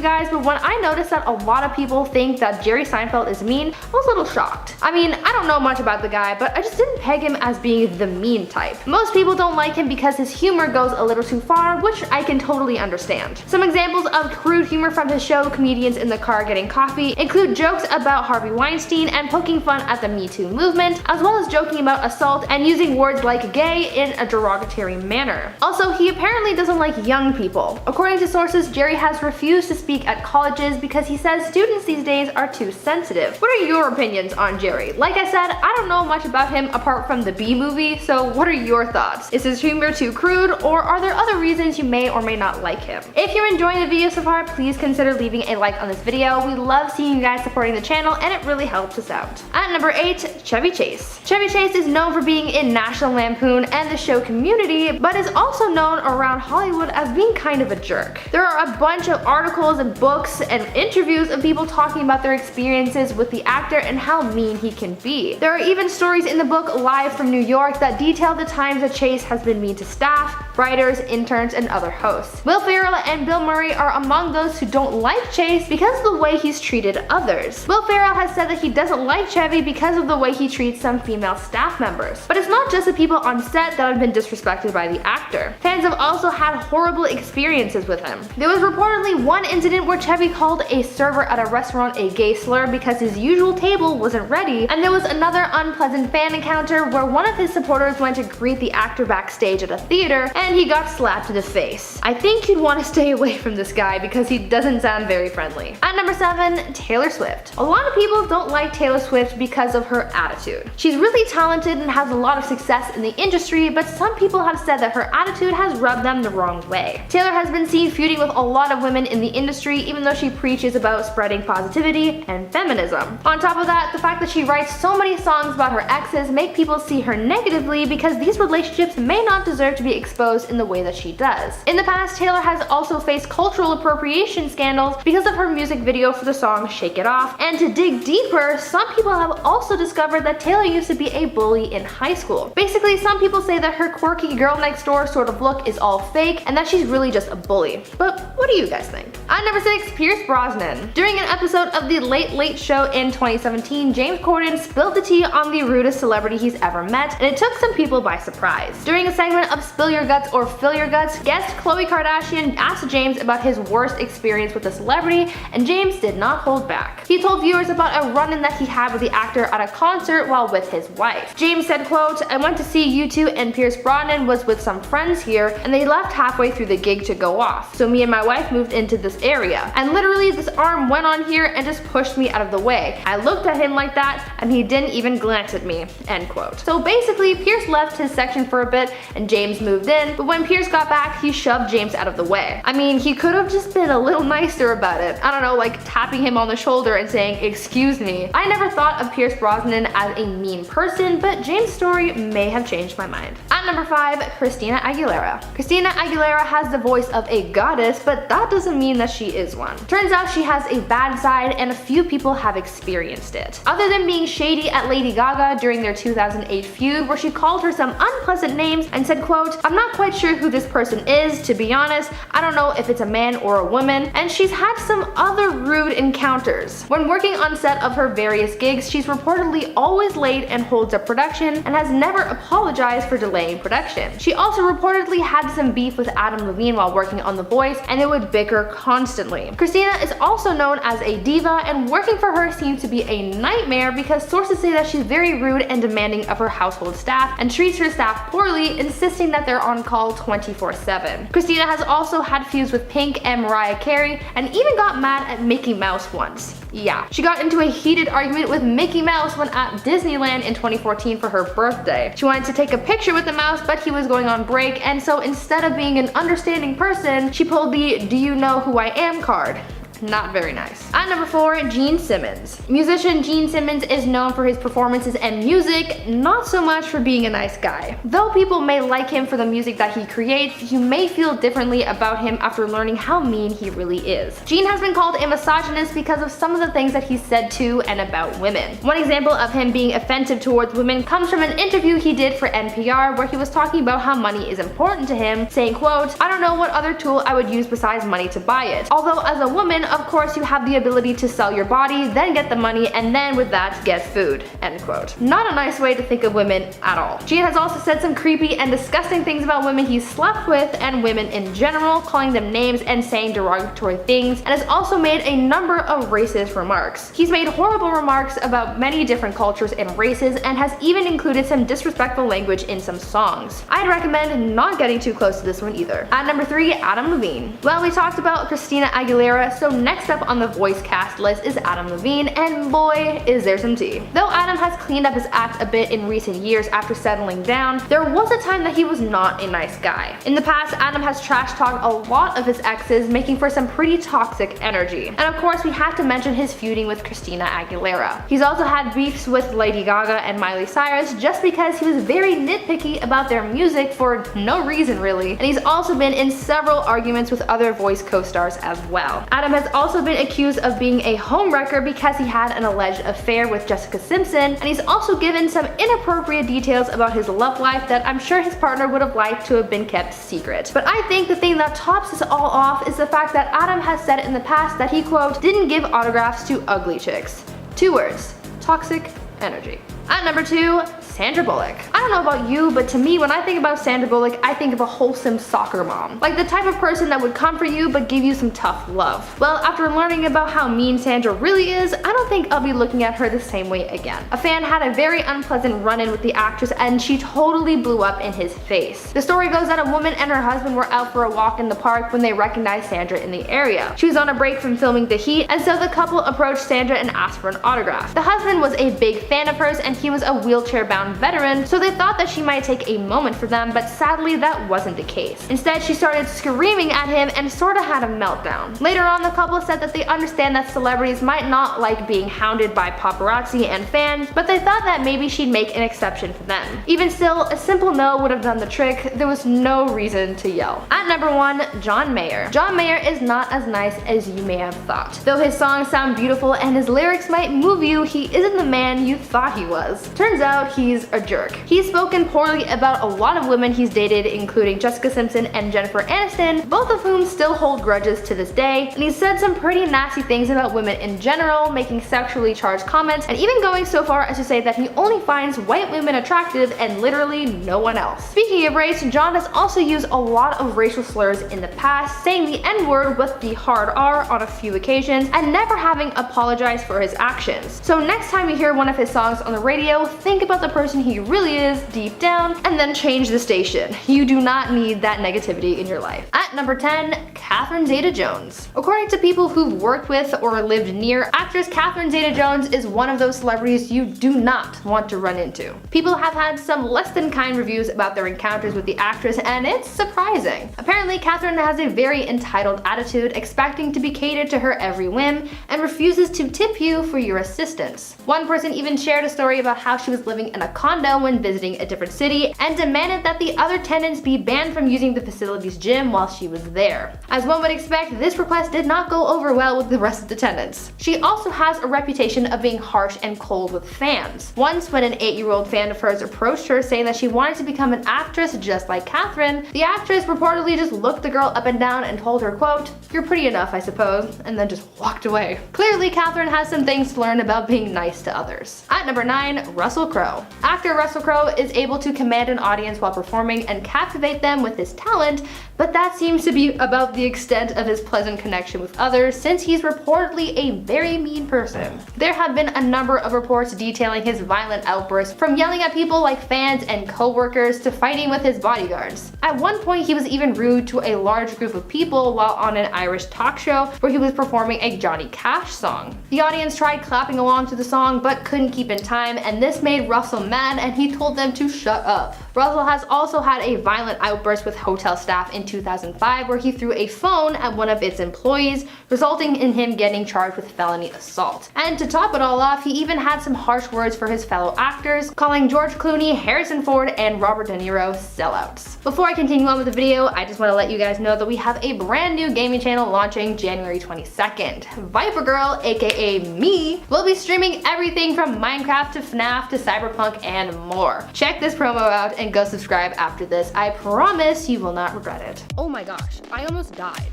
guys, but when I noticed that a lot of people think that Jerry Seinfeld is mean, I was a little shocked. I mean, I don't know much about the guy, but I just didn't peg him as being the mean type. Most people don't like him because his humor goes a little too far, which I can totally understand. Some examples of crude humor from his show, Comedians in the Car Getting Coffee, include jokes about Harvey Weinstein and poking fun at the Me Too movement, as well as joking about assault and using words like gay in a derogatory manner. Also, he apparently doesn't like young people. According to sources, Jerry has refused to speak at colleges because he says students these days are too sensitive. What are your opinions on Jerry? Like I said, I don't know much about him apart from the Bee Movie, so what are your thoughts? Is his humor too crude, or are there other reasons you may or may not like him? If you're enjoying the video so far, please consider leaving a like on this video. We love seeing you guys supporting the channel, and it really helps us out. At number 8, Chevy Chase. Chevy Chase is known for being in National Lampoon and the show Community, but is also known around Hollywood as being kind of a jerk. There are a bunch of articles and books and interviews of people talking about their experiences with the actor and how mean he can be. There are even stories in the book Live from New York that detail the times that Chase has been mean to staff, writers, interns, and other hosts. Will Ferrell and Bill Murray are among those who don't like Chase because of the way he's treated others. Will Ferrell has said that he doesn't like Chevy because of the way he treats some female staff members. But it's not just the people on set that have been disrespected by the actor. Fans have also had horrible experiences with him. There was reportedly one incident where Chevy called a server at a restaurant a gay slur because his usual table wasn't ready, and there was another unpleasant fan encounter where one of his supporters went to greet the actor backstage at a theater and he got slapped in the face. I think you'd want to stay away from this guy because he doesn't sound very friendly. At number 7, Taylor Swift. A lot of people don't like Taylor Swift because of her attitude. She's really talented and has a lot of success in the industry, but some people have said that her attitude has rubbed them the wrong way. Taylor has been seen feuding with a lot of women in the industry, even though she preaches about spreading positivity and feminism. On top of that, the fact that she writes so many songs about her exes make people see her negatively because these relationships may not deserve to be exposed in the way that she does. In the past, Taylor has also faced cultural appropriation scandals because of her music video for the song Shake It Off, and to dig deeper, some people have also discovered that Taylor used to be a bully in high school. Basically, some people say that her quirky girl next door sort of look is all fake and that she's really just a bully. But what do you guys think? At number 6, Pierce Brosnan. During an episode of The Late Late Show in 2017, James Corden spilled the tea on the rudest celebrity he's ever met, and it took some people by surprise. During a segment of Spill Your Guts or Fill Your Guts, guest Khloe Kardashian asked James about his worst experience with a celebrity, and James did not hold back. He told viewers about a run-in that he had with the actor at a concert while with his wife. James said, quote, "I went to see U2 and Pierce Brosnan was with some friends here, and they left halfway through the gig to go off. So me and my wife moved into this area, and literally this arm went on here and just pushed me out of the way. I looked at him like that, and he didn't even glance at me," end quote. So basically, Pierce left his section for a bit and James moved in, but when Pierce got back, he shoved James out of the way. I mean, he could have just been a little nicer about it. I don't know, like tapping him on the shoulder and saying, "Excuse me." I never thought of Pierce Brosnan as a mean person, but James' story may have changed my mind. At number 5, Christina Aguilera. Christina Aguilera has the voice of a goddess, but that doesn't mean that she is one. Turns out she has a bad side, and a few people have experienced it. Other than being shady at Lady Gaga during their 2008 feud, where she called her some unpleasant names and said, quote, "I'm not quite sure who this person is, to be honest. I don't know if it's a man or a woman," and she's had some other rude encounters. When working on set of her various gigs, she's reportedly always late and holds up production, and has never apologized for delaying production. She also reportedly had some beef with Adam Levine while working on The Voice, and they would bicker constantly. Christina is also known as a diva, and working for her seems to be a nightmare because sources say that she's very rude and demanding of her household staff and treats her staff poorly, insisting that they're on call 24/7. Christina has also had feuds with Pink and Mariah Carey, and even got mad at Mickey Mouse once. Yeah, she got into a heated argument with Mickey Mouse when at Disneyland in 2014 for her birthday. She wanted to take a picture with the mouse, but he was going on break, and so instead of being an understanding person, she pulled the "Do you know who I am" card. Not very nice. At number 4, Gene Simmons. Musician Gene Simmons is known for his performances and music, not so much for being a nice guy. Though people may like him for the music that he creates, you may feel differently about him after learning how mean he really is. Gene has been called a misogynist because of some of the things that he said to and about women. One example of him being offensive towards women comes from an interview he did for NPR where he was talking about how money is important to him, saying, quote, "I don't know what other tool I would use besides money to buy it. Although as a woman, of course you have the ability to sell your body, then get the money, and then with that get food," end quote. Not a nice way to think of women at all. Gene has also said some creepy and disgusting things about women he's slept with and women in general, calling them names and saying derogatory things, and has also made a number of racist remarks. He's made horrible remarks about many different cultures and races and has even included some disrespectful language in some songs. I'd recommend not getting too close to this one either. At number 3, Adam Levine. Well, we talked about Christina Aguilera, so next up on the voice cast list is Adam Levine, and boy, is there some tea. Though Adam has cleaned up his act a bit in recent years after settling down, there was a time that he was not a nice guy. In the past, Adam has trash-talked a lot of his exes, making for some pretty toxic energy. And of course, we have to mention his feuding with Christina Aguilera. He's also had beefs with Lady Gaga and Miley Cyrus just because he was very nitpicky about their music for no reason really, and he's also been in several arguments with other voice co-stars as well. Adam has also been accused of being a homewrecker because he had an alleged affair with Jessica Simpson, and he's also given some inappropriate details about his love life that I'm sure his partner would have liked to have been kept secret. But I think the thing that tops this all off is the fact that Adam has said in the past that he, quote, "didn't give autographs to ugly chicks." 2 words: toxic energy. At number 2, Sandra Bullock. I don't know about you, but to me, when I think about Sandra Bullock, I think of a wholesome soccer mom. Like the type of person that would comfort you but give you some tough love. Well, after learning about how mean Sandra really is, I don't think I'll be looking at her the same way again. A fan had a very unpleasant run-in with the actress and she totally blew up in his face. The story goes that a woman and her husband were out for a walk in the park when they recognized Sandra in the area. She was on a break from filming The Heat, and so the couple approached Sandra and asked for an autograph. The husband was a big fan of hers and he was a wheelchair-bound veteran, so they thought that she might take a moment for them, but sadly that wasn't the case. Instead, she started screaming at him and sorta had a meltdown. Later on, the couple said that they understand that celebrities might not like being hounded by paparazzi and fans, but they thought that maybe she'd make an exception for them. Even still, a simple no would have done the trick. There was no reason to yell. At number 1, John Mayer. John Mayer is not as nice as you may have thought. Though his songs sound beautiful and his lyrics might move you, he isn't the man you thought he was. Turns out he's a jerk. He's spoken poorly about a lot of women he's dated, including Jessica Simpson and Jennifer Aniston, both of whom still hold grudges to this day, and he's said some pretty nasty things about women in general, making sexually charged comments, and even going so far as to say that he only finds white women attractive and literally no one else. Speaking of race, John has also used a lot of racial slurs in the past, saying the N-word with the hard R on a few occasions, and never having apologized for his actions. So next time you hear one of his songs on the radio, think about the person he really is deep down, and then change the station. You do not need that negativity in your life. At number 10, Catherine Zeta-Jones. According to people who've worked with or lived near, actress Catherine Zeta-Jones is one of those celebrities you do not want to run into. People have had some less than kind reviews about their encounters with the actress, and it's surprising. Apparently, Catherine has a very entitled attitude, expecting to be catered to her every whim, and refuses to tip you for your assistance. One person even shared a story about how she was living in a condo when visiting a different city and demanded that the other tenants be banned from using the facility's gym while she was there. As one would expect, this request did not go over well with the rest of the tenants. She also has a reputation of being harsh and cold with fans. Once, when an 8-year-old fan of hers approached her saying that she wanted to become an actress just like Catherine, the actress reportedly just looked the girl up and down and told her, quote, "You're pretty enough, I suppose," and then just walked away. Clearly, Catherine has some things to learn about being nice to others. At number 9, Russell Crowe. Actor Russell Crowe is able to command an audience while performing and captivate them with his talent, but that seems to be about the extent of his pleasant connection with others, since he's reportedly a very mean person. There have been a number of reports detailing his violent outbursts, from yelling at people like fans and co-workers to fighting with his bodyguards. At one point, he was even rude to a large group of people while on an Irish talk show where he was performing a Johnny Cash song. The audience tried clapping along to the song but couldn't keep in time, and this made Russell mad and he told them to shut up. Russell has also had a violent outburst with hotel staff in 2005 where he threw a phone at one of its employees, resulting in him getting charged with felony assault. And to top it all off, he even had some harsh words for his fellow actors, calling George Clooney, Harrison Ford, and Robert De Niro sellouts. Before I continue on with the video, I just want to let you guys know that we have a brand new gaming channel launching January 22nd. Viper Girl, aka me, will be streaming everything from Minecraft to FNAF to Cyberpunk and more. Check this promo out and go subscribe after this. I promise you will not regret it. Oh my gosh, I almost died.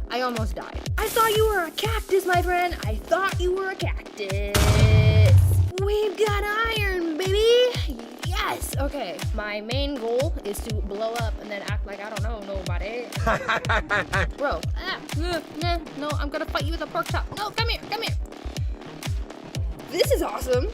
I almost died. I thought you were a cactus, my friend. I thought you were a cactus. We've got iron, baby. Yes. Okay, my main goal is to blow up and then act like I don't know nobody. Bro, no, I'm gonna fight you with a pork chop. No, come here, come here. This is awesome.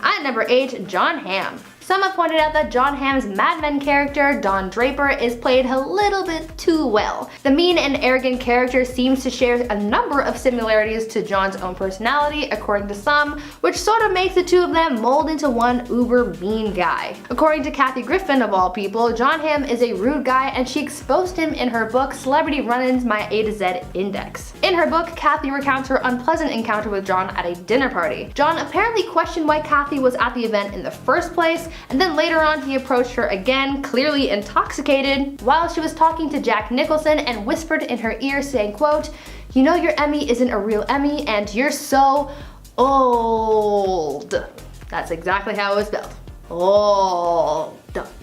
At number 8, Jon Hamm. Some have pointed out that Jon Hamm's Mad Men character, Don Draper, is played a little bit too well. The mean and arrogant character seems to share a number of similarities to Jon's own personality, according to some, which sort of makes the two of them mold into one uber mean guy. According to Kathy Griffin, of all people, Jon Hamm is a rude guy, and she exposed him in her book Celebrity Run-Ins: My A to Z Index. In her book, Kathy recounts her unpleasant encounter with Jon at a dinner party. Jon apparently questioned why Kathy was at the event in the first place, and then later on he approached her again, clearly intoxicated, while she was talking to Jack Nicholson, and whispered in her ear saying, quote, "You know your Emmy isn't a real Emmy and you're so old." That's exactly how it was spelled. Old.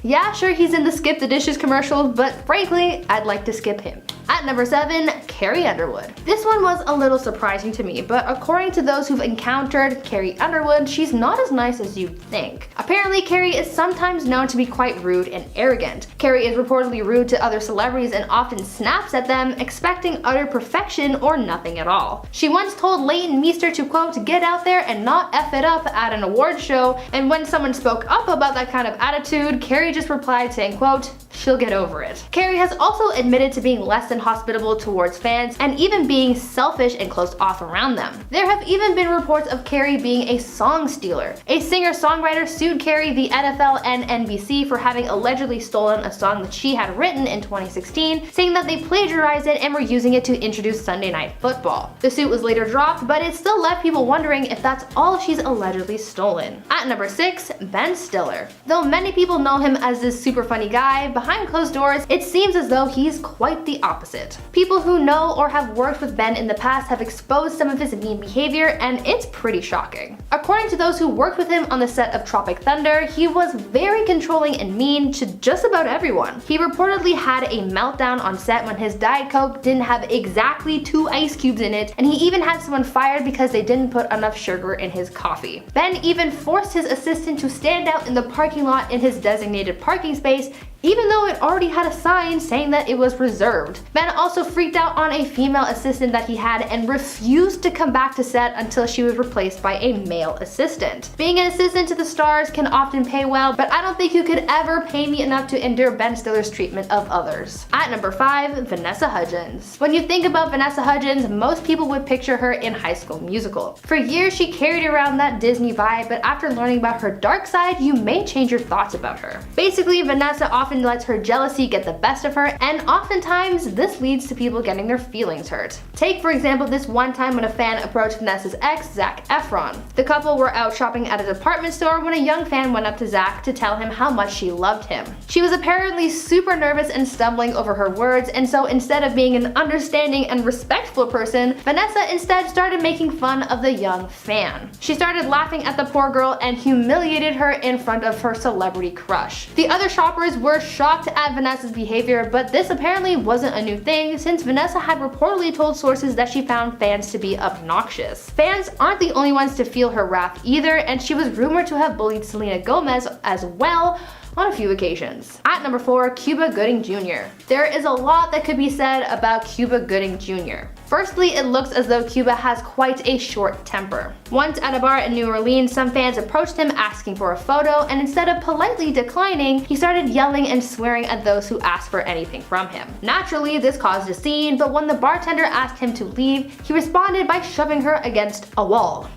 Yeah, sure, he's in the Skip the Dishes commercials, but frankly, I'd like to skip him. At number 7, Carrie Underwood. This one was a little surprising to me, but according to those who've encountered Carrie Underwood, she's not as nice as you'd think. Apparently, Carrie is sometimes known to be quite rude and arrogant. Carrie is reportedly rude to other celebrities and often snaps at them, expecting utter perfection or nothing at all. She once told Leighton Meester to, quote, "get out there and not F it up" at an award show, and when someone spoke up about that kind of attitude, Carrie just replied saying, quote, "she'll get over it." Carrie has also admitted to being less than hospitable towards fans and even being selfish and closed off around them. There have even been reports of Carrie being a song stealer. A singer-songwriter sued Carrie, the NFL, and NBC for having allegedly stolen a song that she had written in 2016, saying that they plagiarized it and were using it to introduce Sunday Night Football. The suit was later dropped, but it still left people wondering if that's all she's allegedly stolen. At number 6, Ben Stiller. Though many people know him as this super funny guy, behind closed doors, it seems as though he's quite the opposite. People who know or have worked with Ben in the past have exposed some of his mean behavior, and it's pretty shocking. According to those who worked with him on the set of Tropic Thunder, he was very controlling and mean to just about everyone. He reportedly had a meltdown on set when his Diet Coke didn't have exactly 2 ice cubes in it, and he even had someone fired because they didn't put enough sugar in his coffee. Ben even forced his assistant to stand out in the parking lot in his designated parking space, even though it already had a sign saying that it was reserved. Ben also freaked out on a female assistant that he had and refused to come back to set until she was replaced by a male assistant. Being an assistant to the stars can often pay well, but I don't think you could ever pay me enough to endure Ben Stiller's treatment of others. At number 5, Vanessa Hudgens. When you think about Vanessa Hudgens, most people would picture her in High School Musical. For years, she carried around that Disney vibe, but after learning about her dark side, you may change your thoughts about her. Basically, Vanessa often lets her jealousy get the best of her, and oftentimes this leads to people getting their feelings hurt. Take for example this one time when a fan approached Vanessa's ex, Zac Efron. The couple were out shopping at a department store when a young fan went up to Zac to tell him how much she loved him. She was apparently super nervous and stumbling over her words, and so instead of being an understanding and respectful person, Vanessa instead started making fun of the young fan. She started laughing at the poor girl and humiliated her in front of her celebrity crush. The other shoppers were shocked at Vanessa's behavior, but this apparently wasn't a new thing since Vanessa had reportedly told sources that she found fans to be obnoxious. Fans aren't the only ones to feel her wrath either, and she was rumored to have bullied Selena Gomez as well on a few occasions. At number 4, Cuba Gooding Jr. There is a lot that could be said about Cuba Gooding Jr. Firstly, it looks as though Cuba has quite a short temper. Once at a bar in New Orleans, some fans approached him asking for a photo, and instead of politely declining, he started yelling and swearing at those who asked for anything from him. Naturally, this caused a scene, but when the bartender asked him to leave, he responded by shoving her against a wall.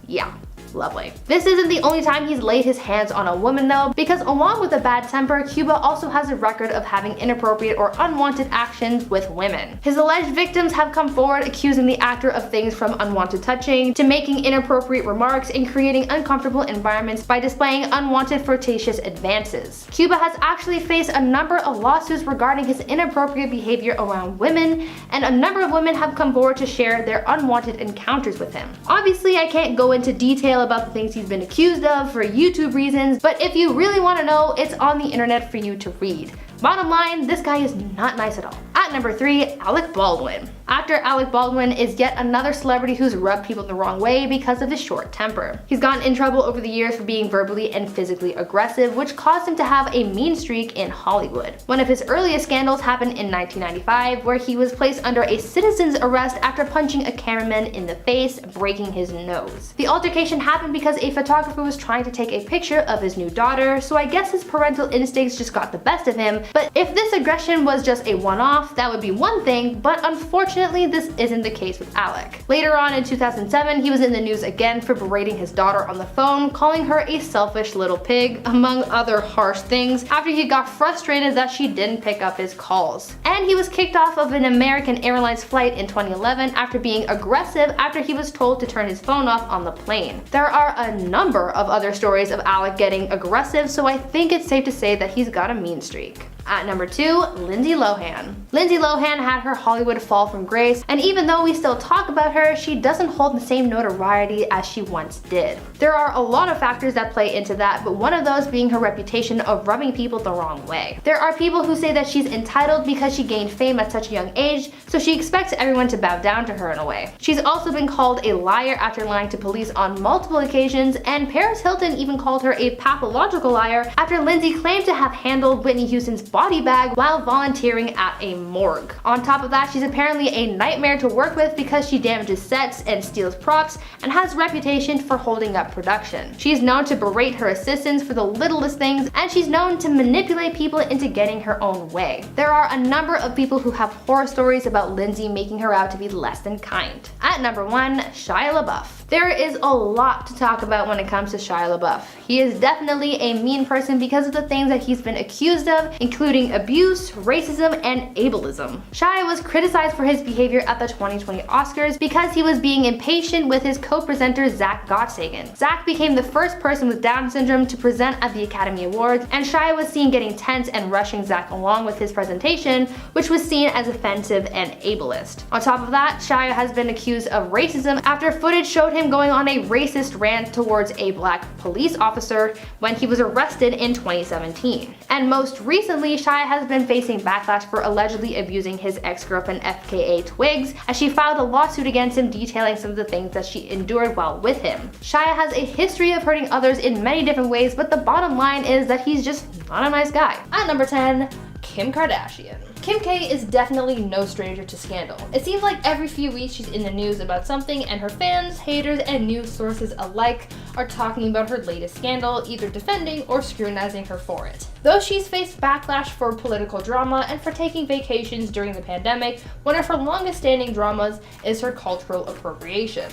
Yeah. Lovely. This isn't the only time he's laid his hands on a woman though, because along with a bad temper, Cuba also has a record of having inappropriate or unwanted actions with women. His alleged victims have come forward accusing the actor of things from unwanted touching to making inappropriate remarks and creating uncomfortable environments by displaying unwanted flirtatious advances. Cuba has actually faced a number of lawsuits regarding his inappropriate behavior around women, and a number of women have come forward to share their unwanted encounters with him. Obviously, I can't go into detail about the things he's been accused of for YouTube reasons, but if you really want to know, it's on the internet for you to read. Bottom line, this guy is not nice at all. At number 3, Alec Baldwin. Actor Alec Baldwin is yet another celebrity who's rubbed people the wrong way because of his short temper. He's gotten in trouble over the years for being verbally and physically aggressive, which caused him to have a mean streak in Hollywood. One of his earliest scandals happened in 1995, where he was placed under a citizen's arrest after punching a cameraman in the face, breaking his nose. The altercation happened because a photographer was trying to take a picture of his new daughter, so I guess his parental instincts just got the best of him. But if this aggression was just a one-off, that would be one thing, but unfortunately this isn't the case with Alec. Later on in 2007, he was in the news again for berating his daughter on the phone, calling her a selfish little pig, among other harsh things, after he got frustrated that she didn't pick up his calls. And he was kicked off of an American Airlines flight in 2011 after being aggressive after he was told to turn his phone off on the plane. There are a number of other stories of Alec getting aggressive, so I think it's safe to say that he's got a mean streak. At number 2, Lindsay Lohan. Lindsay Lohan had her Hollywood fall from grace, and even though we still talk about her, she doesn't hold the same notoriety as she once did. There are a lot of factors that play into that, but one of those being her reputation of rubbing people the wrong way. There are people who say that she's entitled because she gained fame at such a young age, so she expects everyone to bow down to her in a way. She's also been called a liar after lying to police on multiple occasions, and Paris Hilton even called her a pathological liar after Lindsay claimed to have handled Whitney Houston's body bag while volunteering at a morgue. On top of that, she's apparently a nightmare to work with because she damages sets and steals props and has a reputation for holding up production. She's known to berate her assistants for the littlest things, and she's known to manipulate people into getting her own way. There are a number of people who have horror stories about Lindsay making her out to be less than kind. At number 1, Shia LaBeouf. There is a lot to talk about when it comes to Shia LaBeouf. He is definitely a mean person because of the things that he's been accused of, including abuse, racism, and ableism. Shia was criticized for his behavior at the 2020 Oscars because he was being impatient with his co-presenter Zach Gottsagen. Zach became the first person with Down syndrome to present at the Academy Awards, and Shia was seen getting tense and rushing Zach along with his presentation, which was seen as offensive and ableist. On top of that, Shia has been accused of racism after footage showed him going on a racist rant towards a black police officer when he was arrested in 2017. And most recently, Shia has been facing backlash for allegedly abusing his ex-girlfriend FKA Twigs, as she filed a lawsuit against him detailing some of the things that she endured while with him. Shia has a history of hurting others in many different ways, but the bottom line is that he's just not a nice guy. At number 10, Kim Kardashian. Kim K is definitely no stranger to scandal. It seems like every few weeks she's in the news about something, and her fans, haters, and news sources alike are talking about her latest scandal, either defending or scrutinizing her for it. Though she's faced backlash for political drama and for taking vacations during the pandemic, one of her longest standing dramas is her cultural appropriation.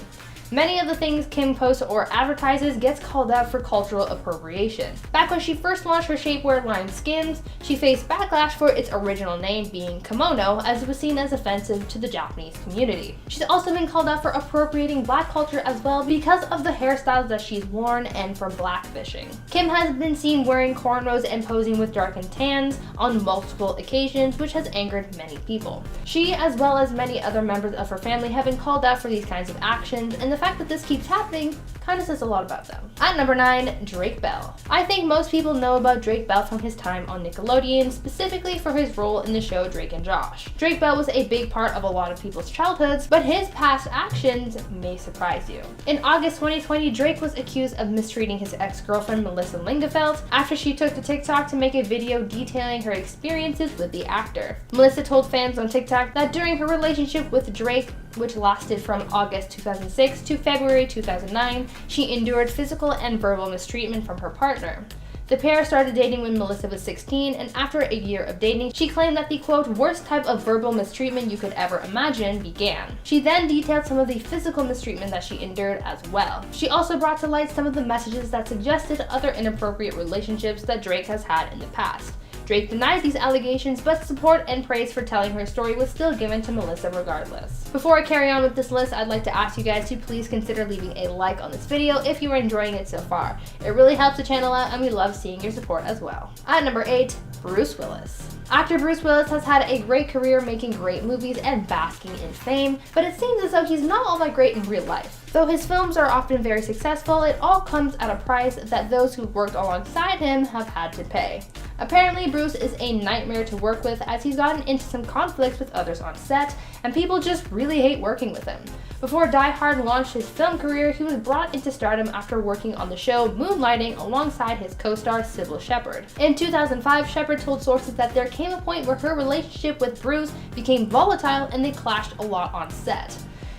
Many of the things Kim posts or advertises gets called out for cultural appropriation. Back when she first launched her shapewear line Skims, she faced backlash for its original name being kimono, as it was seen as offensive to the Japanese community. She's also been called out for appropriating black culture as well because of the hairstyles that she's worn and for blackfishing. Kim has been seen wearing cornrows and posing with darkened tans on multiple occasions, which has angered many people. She, as well as many other members of her family, have been called out for these kinds of actions, and the fact that this keeps happening Kinda says a lot about them. At number 9, Drake Bell. I think most people know about Drake Bell from his time on Nickelodeon, specifically for his role in the show Drake and Josh. Drake Bell was a big part of a lot of people's childhoods, but his past actions may surprise you. In August 2020, Drake was accused of mistreating his ex-girlfriend Melissa Lingefeld after she took to TikTok to make a video detailing her experiences with the actor. Melissa told fans on TikTok that during her relationship with Drake, which lasted from August 2006 to February 2009, she endured physical and verbal mistreatment from her partner. The pair started dating when Melissa was 16, and after a year of dating, she claimed that the quote, worst type of verbal mistreatment you could ever imagine began. She then detailed some of the physical mistreatment that she endured as well. She also brought to light some of the messages that suggested other inappropriate relationships that Drake has had in the past. Drake denied these allegations, but support and praise for telling her story was still given to Melissa regardless. Before I carry on with this list, I'd like to ask you guys to please consider leaving a like on this video if you are enjoying it so far. It really helps the channel out, and we love seeing your support as well. At number 8, Bruce Willis. Actor Bruce Willis has had a great career making great movies and basking in fame, but it seems as though he's not all that great in real life. Though his films are often very successful, it all comes at a price that those who worked alongside him have had to pay. Apparently, Bruce is a nightmare to work with as he's gotten into some conflicts with others on set, and people just really hate working with him. Before Die Hard launched his film career, he was brought into stardom after working on the show Moonlighting alongside his co-star Sybil Shepherd. In 2005, Shepherd told sources that there came a point where her relationship with Bruce became volatile and they clashed a lot on set.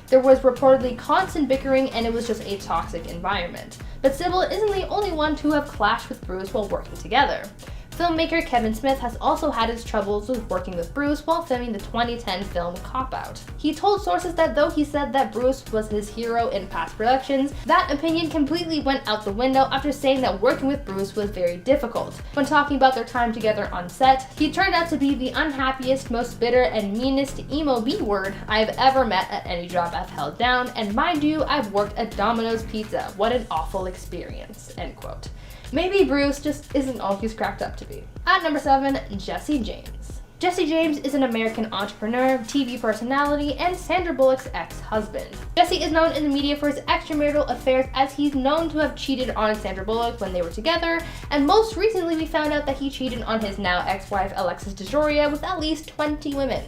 There was reportedly constant bickering and it was just a toxic environment. But Sybil isn't the only one to have clashed with Bruce while working together. Filmmaker Kevin Smith has also had his troubles with working with Bruce while filming the 2010 film Cop Out. He told sources that though he said that Bruce was his hero in past productions, that opinion completely went out the window after saying that working with Bruce was very difficult. When talking about their time together on set, he turned out to be the unhappiest, most bitter, and meanest emo B-word I've ever met at any job I've held down, and mind you, I've worked at Domino's Pizza. What an awful experience, end quote. Maybe Bruce just isn't all he's cracked up to be. At number 7, Jesse James. Jesse James is an American entrepreneur, TV personality, and Sandra Bullock's ex-husband. Jesse is known in the media for his extramarital affairs as he's known to have cheated on Sandra Bullock when they were together, and most recently we found out that he cheated on his now ex-wife Alexis DeJoria with at least 20 women.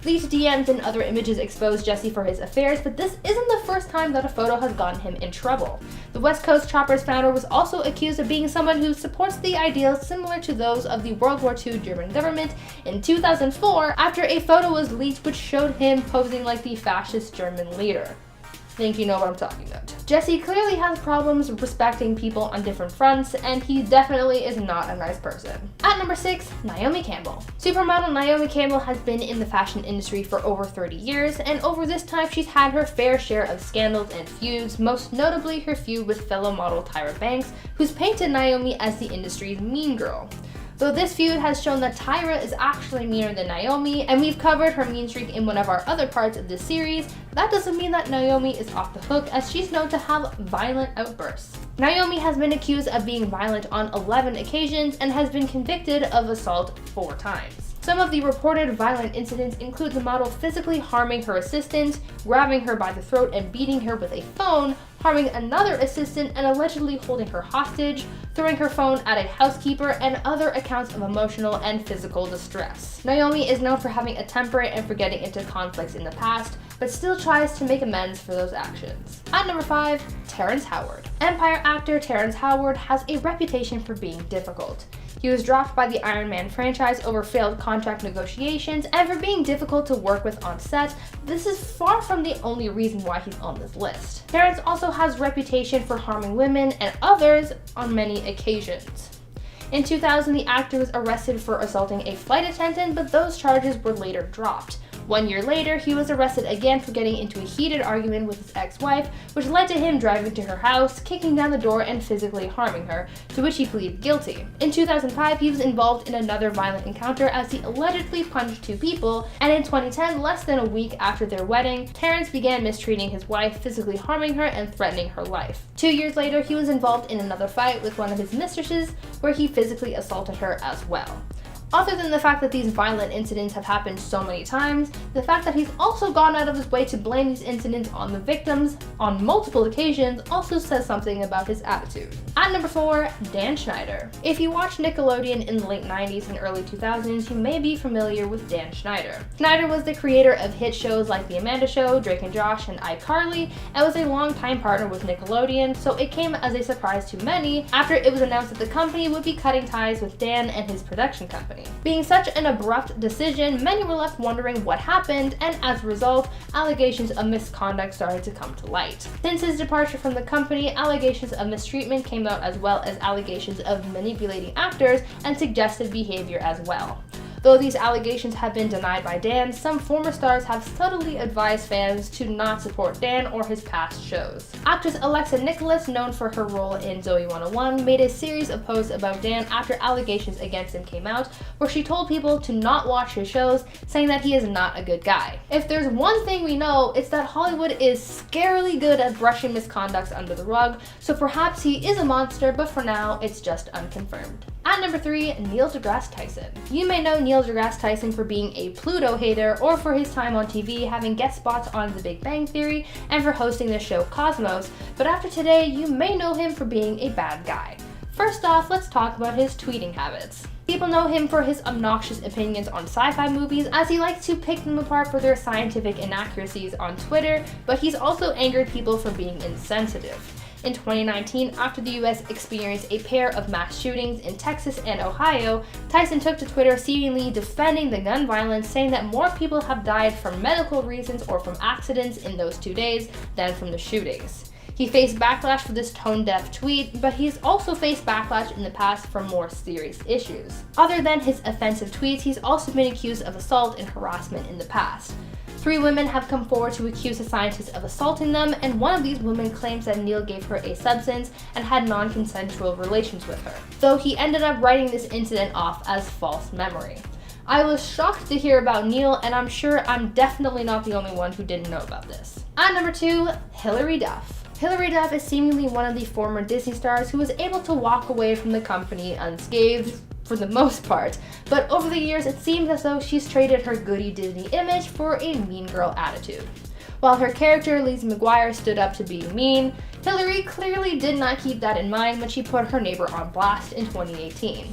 Leaked DMs and other images exposed Jesse for his affairs, but this isn't the first time that a photo has gotten him in trouble. The West Coast Choppers founder was also accused of being someone who supports the ideals similar to those of the World War II German government in 2004 after a photo was leaked which showed him posing like the fascist German leader. I think you know what I'm talking about. Jesse clearly has problems respecting people on different fronts, and he definitely is not a nice person. At number 6, Naomi Campbell. Supermodel Naomi Campbell has been in the fashion industry for over 30 years, and over this time she's had her fair share of scandals and feuds, most notably her feud with fellow model Tyra Banks, who's painted Naomi as the industry's mean girl. Though this feud has shown that Tyra is actually meaner than Naomi, and we've covered her mean streak in one of our other parts of this series, that doesn't mean that Naomi is off the hook, as she's known to have violent outbursts. Naomi has been accused of being violent on 11 occasions and has been convicted of assault 4 times. Some of the reported violent incidents include the model physically harming her assistant, grabbing her by the throat and beating her with a phone, harming another assistant and allegedly holding her hostage, throwing her phone at a housekeeper, and other accounts of emotional and physical distress. Naomi is known for having a temper and for getting into conflicts in the past, but still tries to make amends for those actions. At number 5, Terrence Howard. Empire actor Terrence Howard has a reputation for being difficult. He was dropped by the Iron Man franchise over failed contract negotiations and for being difficult to work with on set. This is far from the only reason why he's on this list. Terrence also has reputation for harming women and others on many occasions. In 2000, the actor was arrested for assaulting a flight attendant, but those charges were later dropped. 1 year later, he was arrested again for getting into a heated argument with his ex-wife, which led to him driving to her house, kicking down the door, and physically harming her, to which he pleaded guilty. In 2005, he was involved in another violent encounter as he allegedly punched 2 people, and in 2010, less than a week after their wedding, Terrence began mistreating his wife, physically harming her and threatening her life. 2 years later, he was involved in another fight with one of his mistresses, where he physically assaulted her as well. Other than the fact that these violent incidents have happened so many times, the fact that he's also gone out of his way to blame these incidents on the victims on multiple occasions also says something about his attitude. At number 4, Dan Schneider. If you watched Nickelodeon in the late 90s and early 2000s, you may be familiar with Dan Schneider. Schneider was the creator of hit shows like The Amanda Show, Drake and Josh, and iCarly, and was a longtime partner with Nickelodeon, so it came as a surprise to many after it was announced that the company would be cutting ties with Dan and his production company. Being such an abrupt decision, many were left wondering what happened, and as a result, allegations of misconduct started to come to light. Since his departure from the company, allegations of mistreatment came out, as well as allegations of manipulating actors and suggestive behavior as well. Though these allegations have been denied by Dan, some former stars have subtly advised fans to not support Dan or his past shows. Actress Alexa Nicholas, known for her role in Zoey 101, made a series of posts about Dan after allegations against him came out, where she told people to not watch his shows, saying that he is not a good guy. If there's one thing we know, it's that Hollywood is scarily good at brushing misconducts under the rug, so perhaps he is a monster, but for now, it's just unconfirmed. At number 3, Neil deGrasse Tyson. You may know Neil deGrasse Tyson for being a Pluto hater, or for his time on TV having guest spots on The Big Bang Theory, and for hosting the show Cosmos, but after today, you may know him for being a bad guy. First off, let's talk about his tweeting habits. People know him for his obnoxious opinions on sci-fi movies, as he likes to pick them apart for their scientific inaccuracies on Twitter, but he's also angered people for being insensitive. In 2019, after the US experienced a pair of mass shootings in Texas and Ohio, Tyson took to Twitter seemingly defending the gun violence, saying that more people have died from medical reasons or from accidents in those 2 days than from the shootings. He faced backlash for this tone-deaf tweet, but he's also faced backlash in the past for more serious issues. Other than his offensive tweets, he's also been accused of assault and harassment in the past. 3 women have come forward to accuse the scientist of assaulting them, and one of these women claims that Neil gave her a substance and had non-consensual relations with her, though he ended up writing this incident off as false memory. I was shocked to hear about Neil, and I'm sure I'm definitely not the only one who didn't know about this. At number 2, Hilary Duff. Hilary Duff is seemingly one of the former Disney stars who was able to walk away from the company unscathed, for the most part, but over the years it seems as though she's traded her goody Disney image for a mean girl attitude. While her character Lizzie McGuire stood up to being mean, Hilary clearly did not keep that in mind when she put her neighbor on blast in 2018.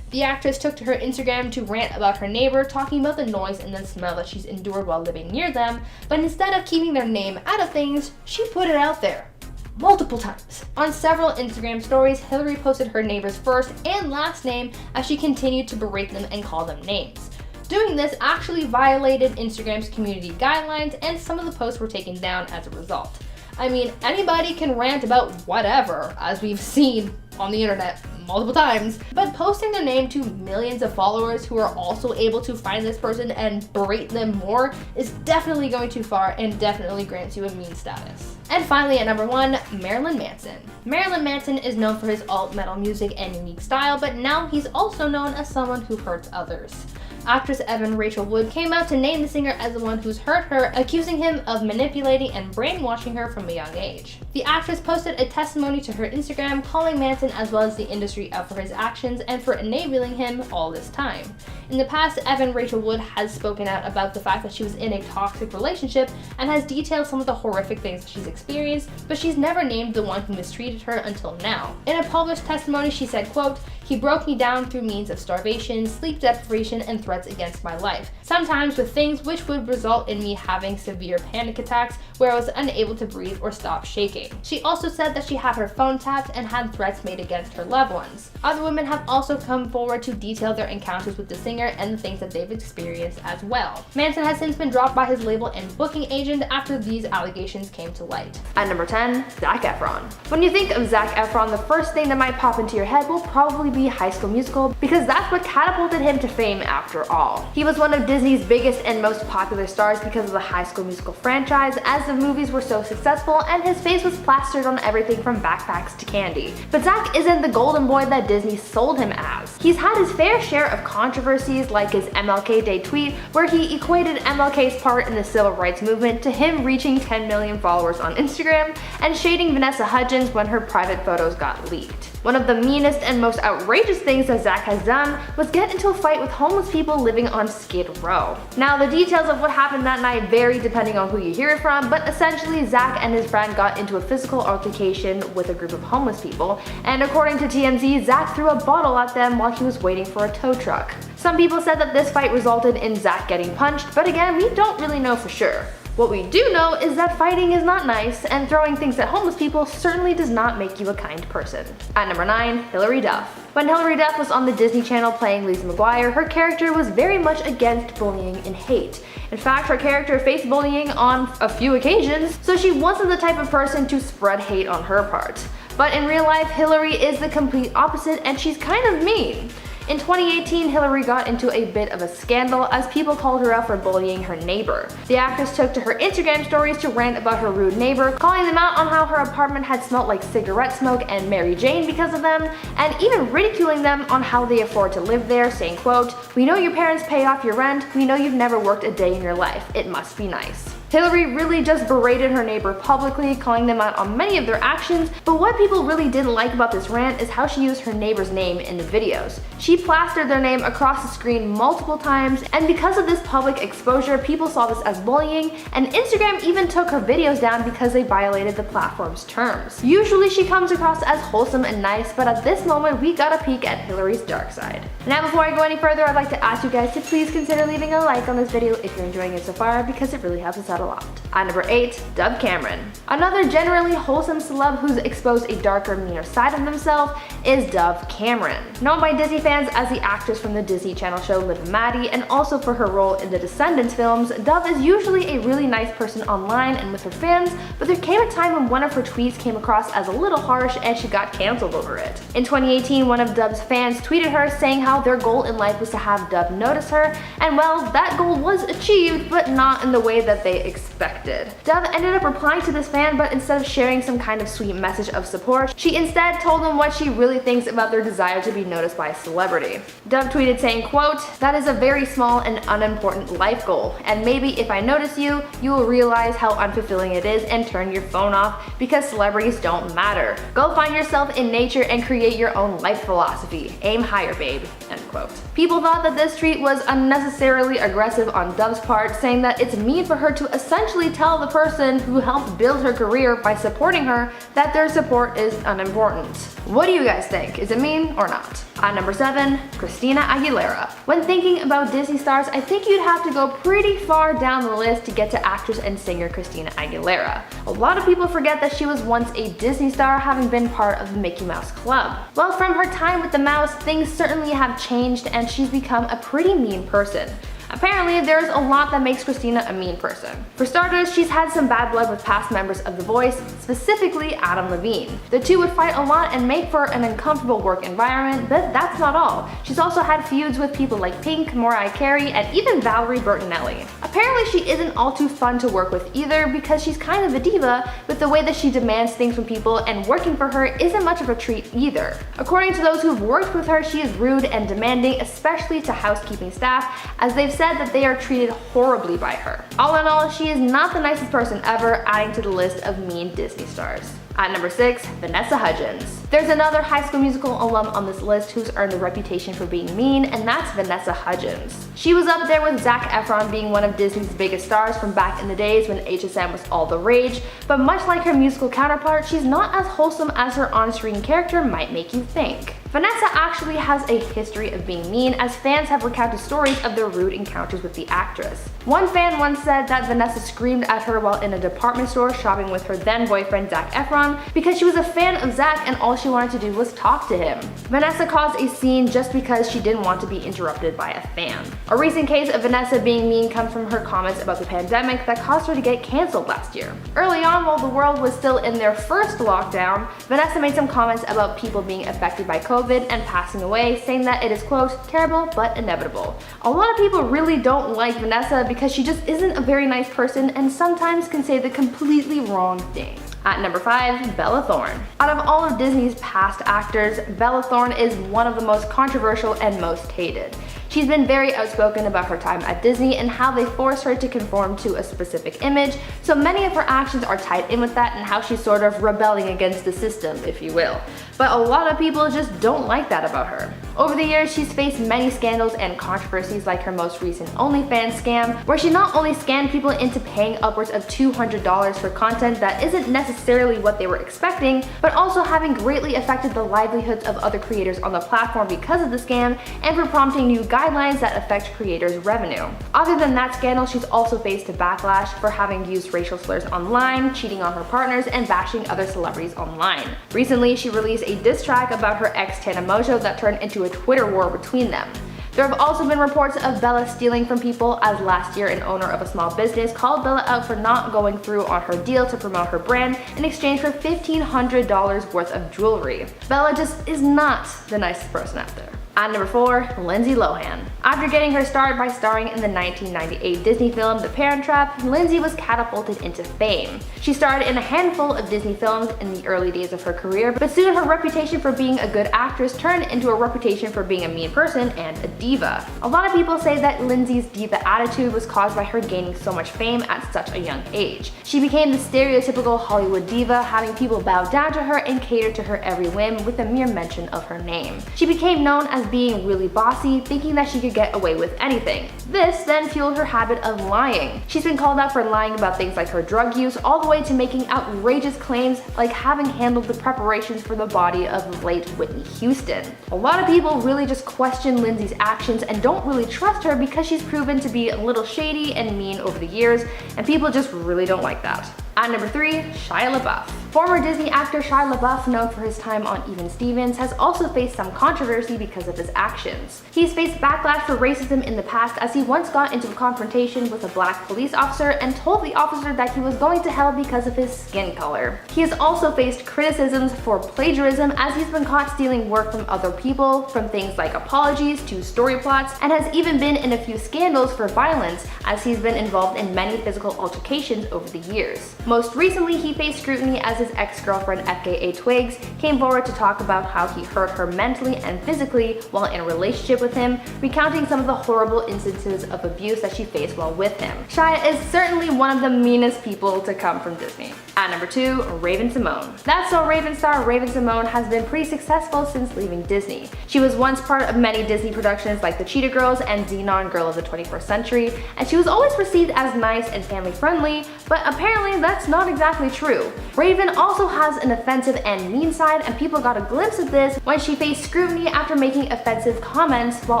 The actress took to her Instagram to rant about her neighbor, talking about the noise and the smell that she's endured while living near them, but instead of keeping their name out of things, she put it out there. Multiple times. On several Instagram stories, Hilary posted her neighbor's first and last name as she continued to berate them and call them names. Doing this actually violated Instagram's community guidelines, and some of the posts were taken down as a result. I mean, anybody can rant about whatever, as we've seen on the internet multiple times, but posting their name to millions of followers who are also able to find this person and berate them more is definitely going too far and definitely grants you a mean status. And finally, at number 1, Marilyn Manson. Marilyn Manson is known for his alt-metal music and unique style, but now he's also known as someone who hurts others. Actress Evan Rachel Wood came out to name the singer as the one who's hurt her, accusing him of manipulating and brainwashing her from a young age. The actress posted a testimony to her Instagram calling Manson as well as the industry out for his actions and for enabling him all this time. In the past, Evan Rachel Wood has spoken out about the fact that she was in a toxic relationship and has detailed some of the horrific things that she's experienced, but she's never named the one who mistreated her until now. In a published testimony, she said, quote, "He broke me down through means of starvation, sleep deprivation, and threats against my life, sometimes with things which would result in me having severe panic attacks where I was unable to breathe or stop shaking." She also said that she had her phone tapped and had threats made against her loved ones. Other women have also come forward to detail their encounters with the singer and the things that they've experienced as well. Manson has since been dropped by his label and booking agent after these allegations came to light. At number 10, Zac Efron. When you think of Zac Efron, the first thing that might pop into your head will probably be High School Musical, because that's what catapulted him to fame after all. He was one of Disney's biggest and most popular stars because of the High School Musical franchise, as the movies were so successful and his face was plastered on everything from backpacks to candy. But Zac isn't the golden boy that Disney sold him as. He's had his fair share of controversies, like his MLK Day tweet, where he equated MLK's part in the civil rights movement to him reaching 10 million followers on Instagram, and shading Vanessa Hudgens when her private photos got leaked. One of the meanest and most outrageous outrageous things that Zach has done was get into a fight with homeless people living on Skid Row. Now, the details of what happened that night vary depending on who you hear it from, but essentially Zach and his friend got into a physical altercation with a group of homeless people, and according to TMZ, Zach threw a bottle at them while he was waiting for a tow truck. Some people said that this fight resulted in Zach getting punched, but again, we don't really know for sure. What we do know is that fighting is not nice, and throwing things at homeless people certainly does not make you a kind person. At number 9, Hilary Duff. When Hilary Duff was on the Disney Channel playing Lizzie McGuire, her character was very much against bullying and hate. In fact, her character faced bullying on a few occasions, so she wasn't the type of person to spread hate on her part. But in real life, Hilary is the complete opposite, and she's kind of mean. In 2018, Hilary got into a bit of a scandal as people called her out for bullying her neighbor. The actress took to her Instagram stories to rant about her rude neighbor, calling them out on how her apartment had smelled like cigarette smoke and Mary Jane because of them, and even ridiculing them on how they afford to live there, saying, quote, "We know your parents pay off your rent, we know you've never worked a day in your life, it must be nice." Hilary really just berated her neighbor publicly, calling them out on many of their actions, but what people really didn't like about this rant is how she used her neighbor's name in the videos. She plastered their name across the screen multiple times, and because of this public exposure, people saw this as bullying, and Instagram even took her videos down because they violated the platform's terms. Usually she comes across as wholesome and nice, but at this moment we got a peek at Hilary's dark side. Now before I go any further, I'd like to ask you guys to please consider leaving a like on this video if you're enjoying it so far, because it really helps us out a lot. At number 8, Dove Cameron. Another generally wholesome celeb who's exposed a darker, meaner side of themselves is Dove Cameron. Known by Disney fans as the actress from the Disney Channel show Liv and Maddie, and also for her role in the Descendants films, Dove is usually a really nice person online and with her fans, but there came a time when one of her tweets came across as a little harsh and she got cancelled over it. In 2018, one of Dove's fans tweeted her saying how their goal in life was to have Dove notice her, and well, that goal was achieved, but not in the way that they expected. Dove ended up replying to this fan, but instead of sharing some kind of sweet message of support, she instead told them what she really thinks about their desire to be noticed by a celebrity. Dove tweeted saying, quote, "That is a very small and unimportant life goal, and maybe if I notice you, you will realize how unfulfilling it is and turn your phone off because celebrities don't matter. Go find yourself in nature and create your own life philosophy. Aim higher, babe." End quote. People thought that this tweet was unnecessarily aggressive on Dove's part, saying that it's mean for her to essentially tell the person who helped build her career by supporting her that their support is unimportant. What do you guys think? Is it mean or not? At number 7, Christina Aguilera. When thinking about Disney stars, I think you'd have to go pretty far down the list to get to actress and singer Christina Aguilera. A lot of people forget that she was once a Disney star, having been part of the Mickey Mouse Club. Well, from her time with the mouse, things certainly have changed and she's become a pretty mean person. Apparently, there's a lot that makes Christina a mean person. For starters, she's had some bad blood with past members of The Voice, specifically Adam Levine. The two would fight a lot and make for an uncomfortable work environment, but that's not all. She's also had feuds with people like Pink, Mariah Carey, and even Valerie Bertinelli. Apparently, she isn't all too fun to work with either because she's kind of a diva with the way that she demands things from people, and working for her isn't much of a treat either. According to those who've worked with her, she is rude and demanding, especially to housekeeping staff, as they've said that they are treated horribly by her. All in all, she is not the nicest person ever, adding to the list of mean Disney stars. At number 6, Vanessa Hudgens. There's another High School Musical alum on this list who's earned a reputation for being mean, and that's Vanessa Hudgens. She was up there with Zac Efron being one of Disney's biggest stars from back in the days when HSM was all the rage, but much like her musical counterpart, she's not as wholesome as her on-screen character might make you think. Vanessa actually has a history of being mean, as fans have recounted stories of their rude encounters with the actress. One fan once said that Vanessa screamed at her while in a department store shopping with her then boyfriend Zac Efron because she was a fan of Zac and all she wanted to do was talk to him. Vanessa caused a scene just because she didn't want to be interrupted by a fan. A recent case of Vanessa being mean comes from her comments about the pandemic that caused her to get cancelled last year. Early on, while the world was still in their first lockdown, Vanessa made some comments about people being affected by COVID and passing away, saying that it is, quote, "terrible but inevitable." A lot of people really don't like Vanessa because she just isn't a very nice person and sometimes can say the completely wrong thing. At number 5, Bella Thorne. Out of all of Disney's past actors, Bella Thorne is one of the most controversial and most hated. She's been very outspoken about her time at Disney and how they force her to conform to a specific image, so many of her actions are tied in with that and how she's sort of rebelling against the system, if you will. But a lot of people just don't like that about her. Over the years, she's faced many scandals and controversies, like her most recent OnlyFans scam, where she not only scammed people into paying upwards of $200 for content that isn't necessarily what they were expecting, but also having greatly affected the livelihoods of other creators on the platform because of the scam, and for prompting new guidelines that affect creators' revenue. Other than that scandal, she's also faced a backlash for having used racial slurs online, cheating on her partners, and bashing other celebrities online. Recently, she released a diss track about her ex Tana Mongeau that turned into a Twitter war between them. There have also been reports of Bella stealing from people, as last year an owner of a small business called Bella out for not going through on her deal to promote her brand in exchange for $1,500 worth of jewelry. Bella just is not the nicest person out there. At number 4, Lindsay Lohan. After getting her start by starring in the 1998 Disney film The Parent Trap, Lindsay was catapulted into fame. She starred in a handful of Disney films in the early days of her career, but soon her reputation for being a good actress turned into a reputation for being a mean person and a diva. A lot of people say that Lindsay's diva attitude was caused by her gaining so much fame at such a young age. She became the stereotypical Hollywood diva, having people bow down to her and cater to her every whim with a mere mention of her name. She became known as being really bossy, thinking that she could get away with anything. This then fueled her habit of lying. She's been called out for lying about things like her drug use, all the way to making outrageous claims like having handled the preparations for the body of the late Whitney Houston. A lot of people really just question Lindsay's actions and don't really trust her because she's proven to be a little shady and mean over the years, and people just really don't like that. At number 3, Shia LaBeouf. Former Disney actor Shia LaBeouf, known for his time on Even Stevens, has also faced some controversy because of his actions. He's faced backlash for racism in the past, as he once got into a confrontation with a black police officer and told the officer that he was going to hell because of his skin color. He has also faced criticisms for plagiarism, as he's been caught stealing work from other people, from things like apologies to story plots, and has even been in a few scandals for violence, as he's been involved in many physical altercations over the years. Most recently, he faced scrutiny as his ex-girlfriend FKA Twigs came forward to talk about how he hurt her mentally and physically while in a relationship with him, recounting some of the horrible instances of abuse that she faced while with him. Shia is certainly one of the meanest people to come from Disney. At number 2, Raven-Symoné. That's So Raven star Raven-Symoné has been pretty successful since leaving Disney. She was once part of many Disney productions like The Cheetah Girls and Xenon Girl of the 21st Century, and she was always perceived as nice and family-friendly, but apparently that's not exactly true. Raven also has an offensive and mean side, and people got a glimpse of this when she faced scrutiny after making offensive comments while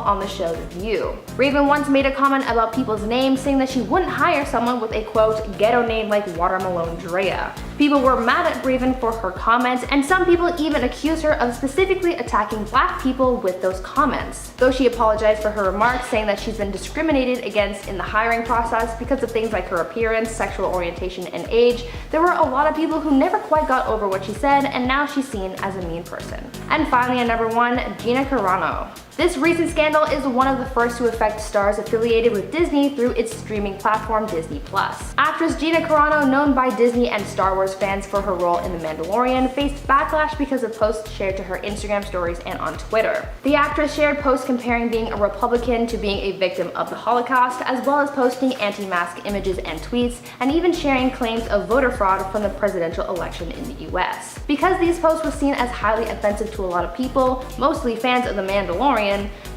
on the show The View. Raven once made a comment about people's names, saying that she wouldn't hire someone with a quote, ghetto name like Watermelon Drea. People were mad at Raven for her comments, and some people even accused her of specifically attacking black people with those comments. Though she apologized for her remarks, saying that she's been discriminated against in the hiring process because of things like her appearance, sexual orientation, and age, there were a lot of people who never quite got over what she said, and now she's seen as a mean person. And finally, at number 1, Gina Carano. This recent scandal is one of the first to affect stars affiliated with Disney through its streaming platform Disney+. Actress Gina Carano, known by Disney and Star Wars fans for her role in The Mandalorian, faced backlash because of posts shared to her Instagram stories and on Twitter. The actress shared posts comparing being a Republican to being a victim of the Holocaust, as well as posting anti-mask images and tweets, and even sharing claims of voter fraud from the presidential election in the US. Because these posts were seen as highly offensive to a lot of people, mostly fans of The Mandalorian,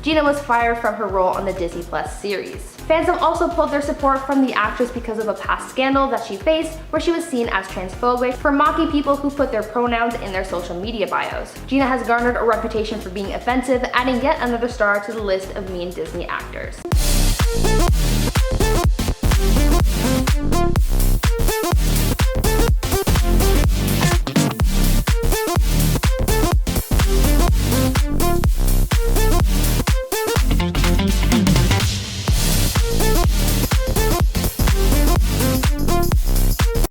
Gina was fired from her role on the Disney Plus series. Fans have also pulled their support from the actress because of a past scandal that she faced where she was seen as transphobic for mocking people who put their pronouns in their social media bios. Gina has garnered a reputation for being offensive, adding yet another star to the list of mean Disney actors.